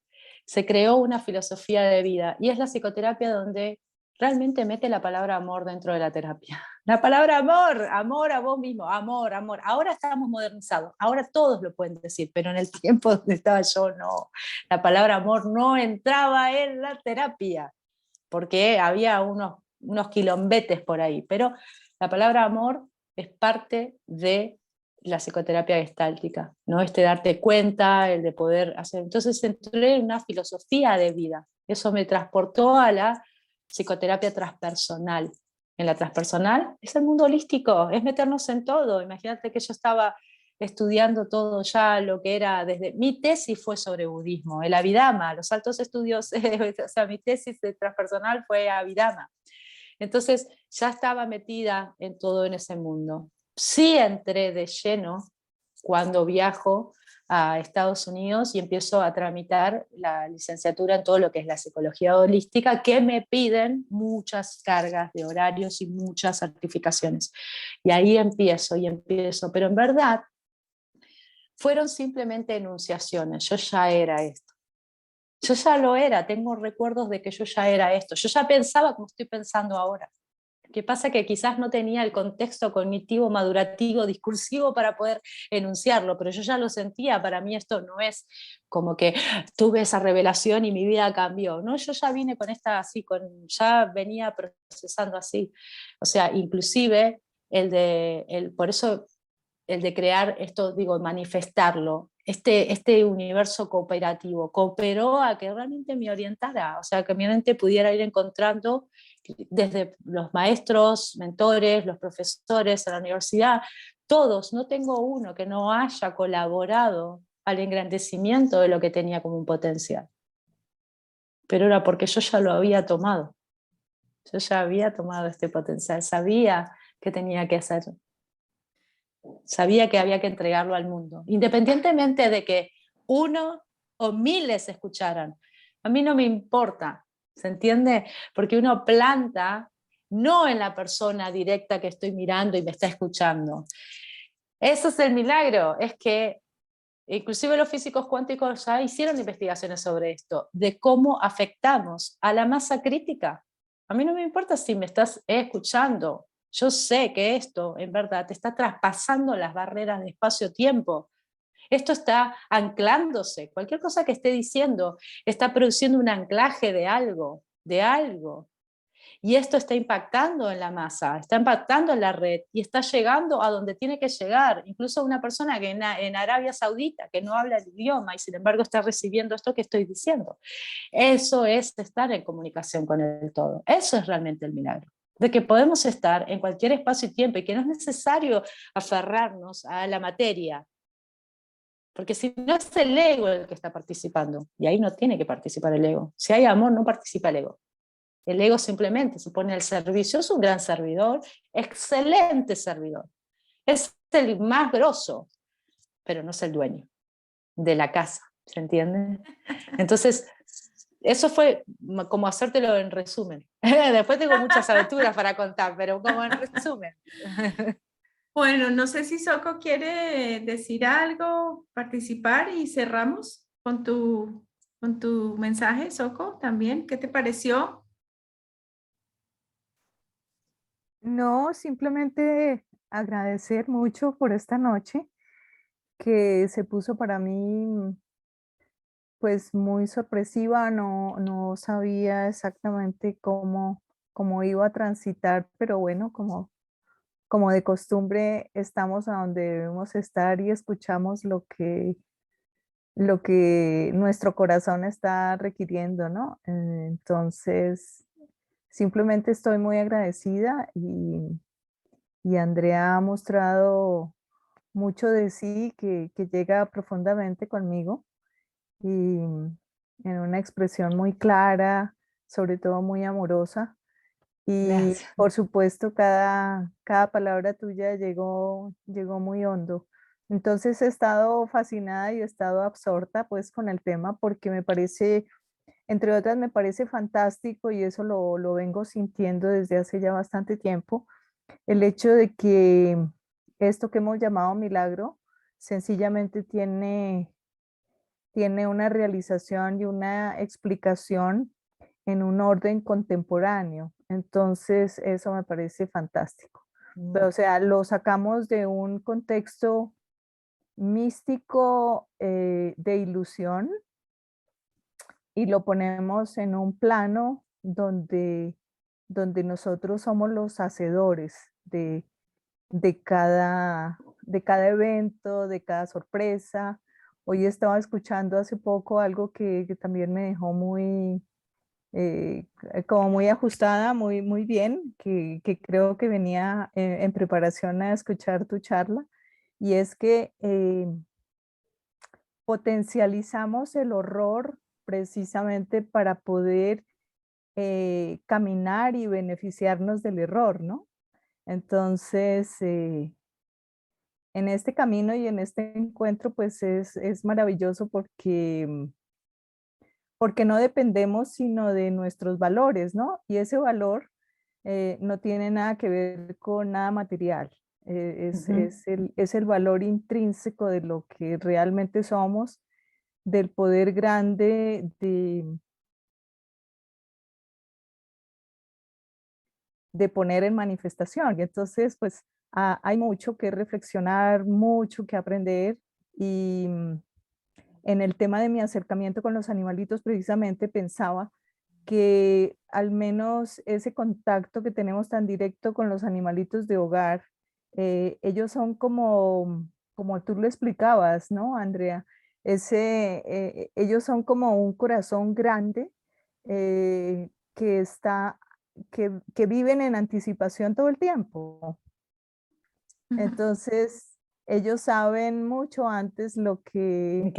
Se creó una filosofía de vida y es la psicoterapia donde realmente mete la palabra amor dentro de la terapia. La palabra amor, amor a vos mismo, amor, amor. Ahora estamos modernizados, ahora todos lo pueden decir, pero en el tiempo donde estaba yo no. La palabra amor no entraba en la terapia, porque había unos quilombetes por ahí, pero la palabra amor es parte de la psicoterapia gestáltica, ¿no? Darte cuenta, el de poder hacer. Entonces entré en una filosofía de vida. Eso me transportó a la psicoterapia transpersonal. En la transpersonal es el mundo holístico, es meternos en todo. Imagínate que yo estaba estudiando todo ya lo que era desde... Mi tesis fue sobre budismo, el Abhidhamma, los altos estudios, o sea, mi tesis de transpersonal fue Abhidhamma. Entonces ya estaba metida en todo en ese mundo. Sí entré de lleno cuando viajo a Estados Unidos y empiezo a tramitar la licenciatura en todo lo que es la psicología holística, que me piden muchas cargas de horarios y muchas certificaciones. Y ahí empiezo, pero en verdad fueron simplemente enunciaciones, yo ya era esto. Yo ya lo era, tengo recuerdos de que yo ya era esto, yo ya pensaba como estoy pensando ahora. que pasa que quizás no tenía el contexto cognitivo, madurativo, discursivo para poder enunciarlo, pero yo ya lo sentía. Para mí esto no es como que tuve esa revelación y mi vida cambió, ¿no? Yo ya vine con esta así, ya venía procesando así. O sea, inclusive por eso el de crear esto, digo, manifestarlo, este universo cooperativo, cooperó a que realmente me orientara, o sea, que mi mente pudiera ir encontrando desde los maestros, mentores, los profesores en la universidad, todos, no tengo uno que no haya colaborado al engrandecimiento de lo que tenía como un potencial. Pero era porque yo ya lo había tomado. Yo ya había tomado este potencial, sabía que tenía que hacer, sabía que había que entregarlo al mundo, independientemente de que uno o miles escucharan. A mí no me importa, ¿se entiende? Porque uno planta no en la persona directa que estoy mirando y me está escuchando. Eso es el milagro, es que inclusive los físicos cuánticos ya hicieron investigaciones sobre esto, de cómo afectamos a la masa crítica. A mí no me importa si me estás escuchando, yo sé que esto en verdad te está traspasando las barreras de espacio-tiempo. Esto está anclándose, cualquier cosa que esté diciendo está produciendo un anclaje de algo, de algo. Y esto está impactando en la masa, está impactando en la red y está llegando a donde tiene que llegar. Incluso una persona que en Arabia Saudita, que no habla el idioma y sin embargo está recibiendo esto que estoy diciendo. Eso es estar en comunicación con el todo. Eso es realmente el milagro. De que podemos estar en cualquier espacio y tiempo y que no es necesario aferrarnos a la materia. Porque si no es el ego el que está participando, y ahí no tiene que participar el ego. Si hay amor, no participa el ego. El ego simplemente se pone al servicio, es un gran servidor, excelente servidor. Es el más grosso, pero no es el dueño de la casa, ¿se entiende? Entonces, eso fue como hacértelo en resumen. Después tengo muchas aventuras para contar, pero como en resumen. Bueno, no sé si Soco quiere decir algo, participar y cerramos con tu mensaje, Soco, también. ¿Qué te pareció? No, simplemente agradecer mucho por esta noche que se puso para mí pues muy sorpresiva, no sabía exactamente cómo iba a transitar, pero bueno, como de costumbre estamos a donde debemos estar y escuchamos lo que nuestro corazón está requiriendo, ¿no? Entonces, simplemente estoy muy agradecida y Andrea ha mostrado mucho de sí que llega profundamente conmigo y en una expresión muy clara, sobre todo muy amorosa. Y Gracias. por supuesto, cada palabra tuya llegó muy hondo. Entonces he estado fascinada y he estado absorta pues con el tema porque me parece, entre otras, me parece fantástico y eso lo vengo sintiendo desde hace ya bastante tiempo, el hecho de que esto que hemos llamado milagro sencillamente tiene una realización y una explicación en un orden contemporáneo. Entonces, eso me parece fantástico. Pero, o sea, lo sacamos de un contexto místico de ilusión y lo ponemos en un plano donde nosotros somos los hacedores de cada evento, de cada sorpresa. Hoy estaba escuchando hace poco algo que también me dejó como muy ajustada, muy bien, que creo que venía en preparación a escuchar tu charla, y es que potencializamos el horror precisamente para poder caminar y beneficiarnos del error, ¿no? Entonces, en este camino y en este encuentro, pues es maravilloso porque no dependemos sino de nuestros valores, ¿no? Y ese valor no tiene nada que ver con nada material. Es el valor intrínseco de lo que realmente somos, del poder grande de poner en manifestación. Y entonces, pues hay mucho que reflexionar, mucho que aprender y en el tema de mi acercamiento con los animalitos precisamente pensaba que al menos ese contacto que tenemos tan directo con los animalitos de hogar, ellos son como tú lo explicabas, ¿no, Andrea? Ellos son como un corazón grande que que viven en anticipación todo el tiempo. Entonces, ellos saben mucho antes Ujú.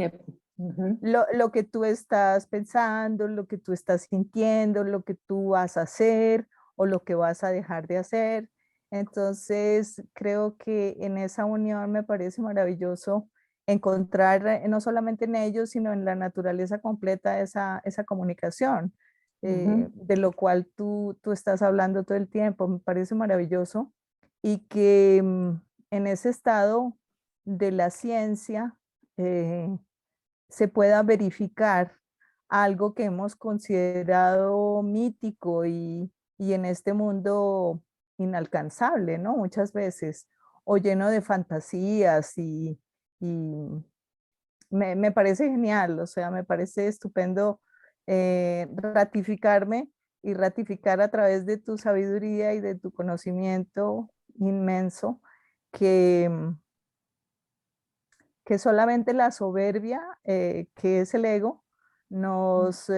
lo que tú estás pensando, lo que tú estás sintiendo, lo que tú vas a hacer o lo que vas a dejar de hacer. Entonces, creo que en esa unión me parece maravilloso encontrar no solamente en ellos, sino en la naturaleza completa esa comunicación, Ujú. de lo cual tú estás hablando todo el tiempo. Me parece maravilloso y que en ese estado de la ciencia, se pueda verificar algo que hemos considerado mítico y en este mundo inalcanzable, ¿no? Muchas veces, o lleno de fantasías y me parece genial, o sea, me parece estupendo ratificarme y ratificar a través de tu sabiduría y de tu conocimiento inmenso que, que solamente la soberbia, que es el ego, nos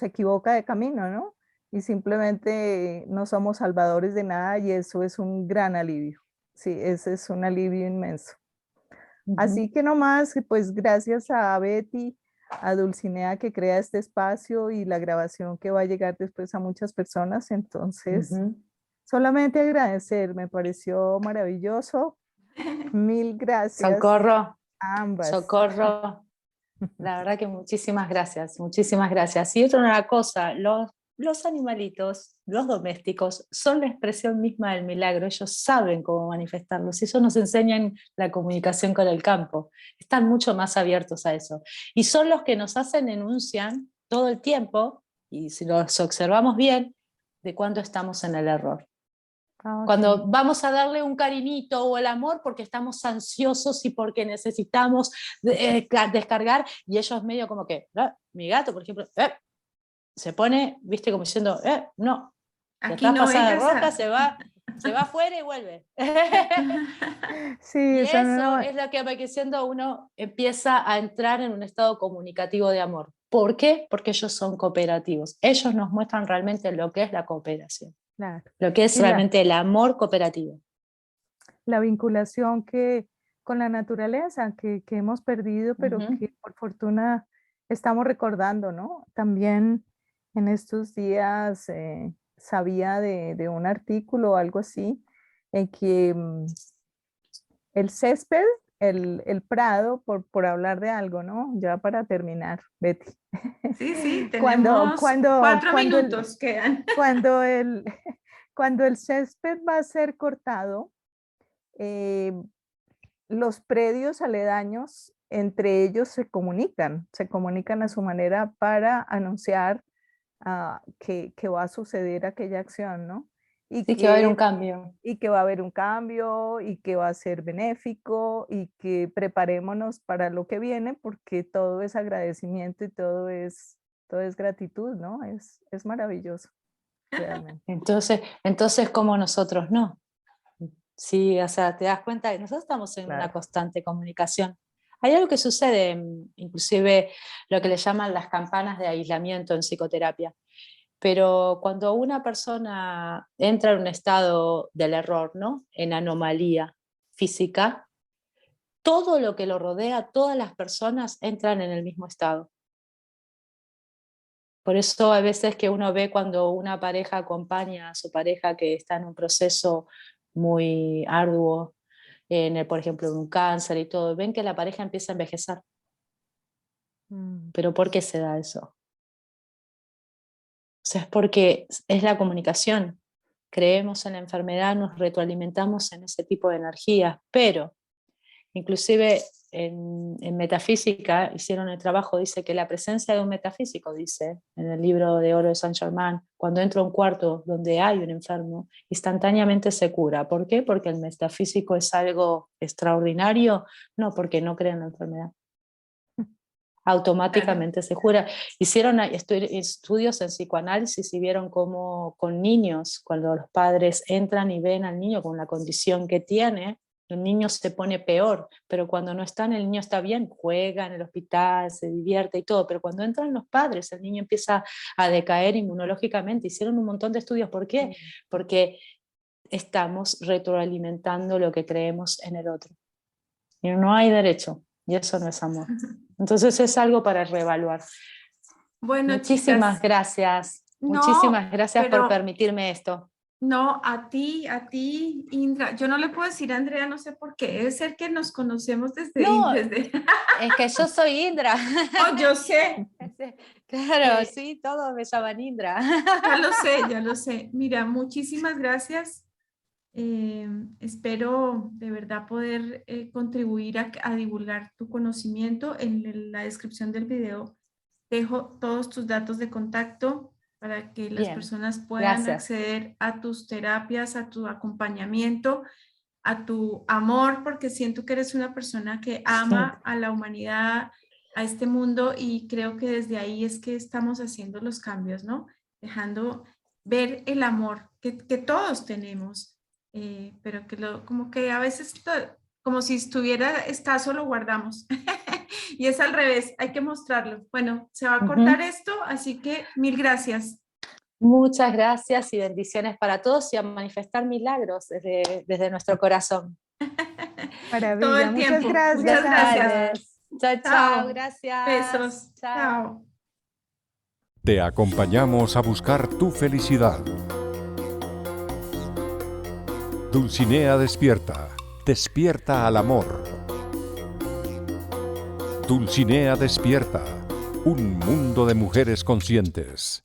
equivoca de camino, ¿no? Y simplemente no somos salvadores de nada y eso es un gran alivio. Sí, ese es un alivio inmenso. Ujú. Así que nomás, pues gracias a Betty, a Dulcinea que crea este espacio y la grabación que va a llegar después a muchas personas. Entonces, Ujú. solamente agradecer, me pareció maravilloso. Mil gracias Socorro, a ambas. socorro. La verdad que muchísimas gracias, muchísimas gracias. Y otra cosa, los animalitos, los domésticos, son la expresión misma del milagro, ellos saben cómo manifestarlos, y eso nos enseña en la comunicación con el campo, están mucho más abiertos a eso. Y son los que nos hacen enuncian todo el tiempo, y si los observamos bien, de cuándo estamos en el error. Ah, sí. Cuando vamos a darle un cariñito o el amor porque estamos ansiosos y porque necesitamos descargar, y ellos medio como que, mi gato, por ejemplo, se pone, viste, como diciendo, no, ya Aquí estás no pasada de vengas rosca, a... se va afuera y vuelve. Sí, Y eso eso no, es lo que va creciendo, uno empieza a entrar en un estado comunicativo de amor. ¿Por qué? Porque ellos son cooperativos. Ellos nos muestran realmente lo que es la cooperación, claro. lo que es Y realmente el amor cooperativo. la vinculación que con la naturaleza que hemos perdido, pero Ujú. que por fortuna estamos recordando, ¿no? También en estos días sabía de un artículo o algo así, en que el césped, el prado, por hablar de algo, ¿no? Ya para terminar, Betty. Sí, sí, Cuando, tenemos cuando, cuatro cuando el, minutos quedan. cuando el, cuando el césped va a ser cortado, eh, los predios aledaños entre ellos se comunican a su manera para anunciar que va a suceder aquella acción, ¿no? Y Sí, que va a haber un que, cambio. y que va a haber un cambio y que va a ser benéfico y que preparémonos para lo que viene porque todo es agradecimiento y todo es gratitud, ¿no? Es maravilloso, realmente. Entonces, ¿cómo nosotros no? Sí, o sea, te das cuenta que nosotros estamos en una Claro. constante comunicación. Hay algo que sucede, inclusive lo que le llaman las campanas de aislamiento en psicoterapia. Pero cuando una persona entra en un estado del error, ¿no? En anomalía física, todo lo que lo rodea, todas las personas entran en el mismo estado. Por eso a veces que uno ve cuando una pareja acompaña a su pareja que está en un proceso muy arduo, por ejemplo, en un cáncer y todo, ven que la pareja empieza a envejecer. Mm, ¿Pero por qué se da eso? O sea, es porque es la comunicación. Creemos en la enfermedad, nos retroalimentamos en ese tipo de energías, pero Inclusive en metafísica hicieron el trabajo, dice que la presencia de un metafísico, dice en el libro de oro de Saint Germain, cuando entra a un cuarto donde hay un enfermo, instantáneamente se cura. ¿Por qué? Porque el metafísico es algo extraordinario, no porque no cree en la enfermedad. Automáticamente se cura. Hicieron estudios en psicoanálisis y vieron cómo con niños, cuando los padres entran y ven al niño con la condición que tiene, el niño se pone peor, pero cuando no están, el niño está bien, juega en el hospital, se divierte y todo, pero cuando entran los padres, el niño empieza a decaer inmunológicamente. Hicieron un montón de estudios. ¿Por qué? Porque estamos retroalimentando lo que creemos en el otro. Y no hay derecho, y eso no es amor. Entonces es algo para reevaluar. Bueno, Muchísimas chicas, gracias. no, Muchísimas gracias pero por permitirme esto. no, a ti, Indra. Yo no le puedo decir a Andrea, no sé por qué. Debe ser que nos conocemos desde... No, desde... es que yo soy Indra. Oh, yo sé. Claro, sí, todos me llaman Indra. Ya lo sé. Mira, muchísimas gracias. Espero de verdad poder contribuir a divulgar tu conocimiento. En la descripción del video dejo todos tus datos de contacto para que las Bien, personas puedan gracias. acceder a tus terapias, a tu acompañamiento, a tu amor, porque siento que eres una persona que ama a la humanidad, a este mundo, y creo que desde ahí es que estamos haciendo los cambios, ¿no? Dejando ver el amor que todos tenemos, pero que como que a veces como si estuviera escaso lo guardamos. Y es al revés, hay que mostrarlo. Bueno, se va a cortar esto, así que mil gracias. Muchas gracias y bendiciones para todos y a manifestar milagros desde nuestro corazón. Maravilla, Todo el muchas tiempo. gracias. Muchas gracias. Chao, chao, Chao. gracias. Besos. Chao. Te acompañamos a buscar tu felicidad. Dulcinea despierta, despierta al amor. Dulcinea despierta, un mundo de mujeres conscientes.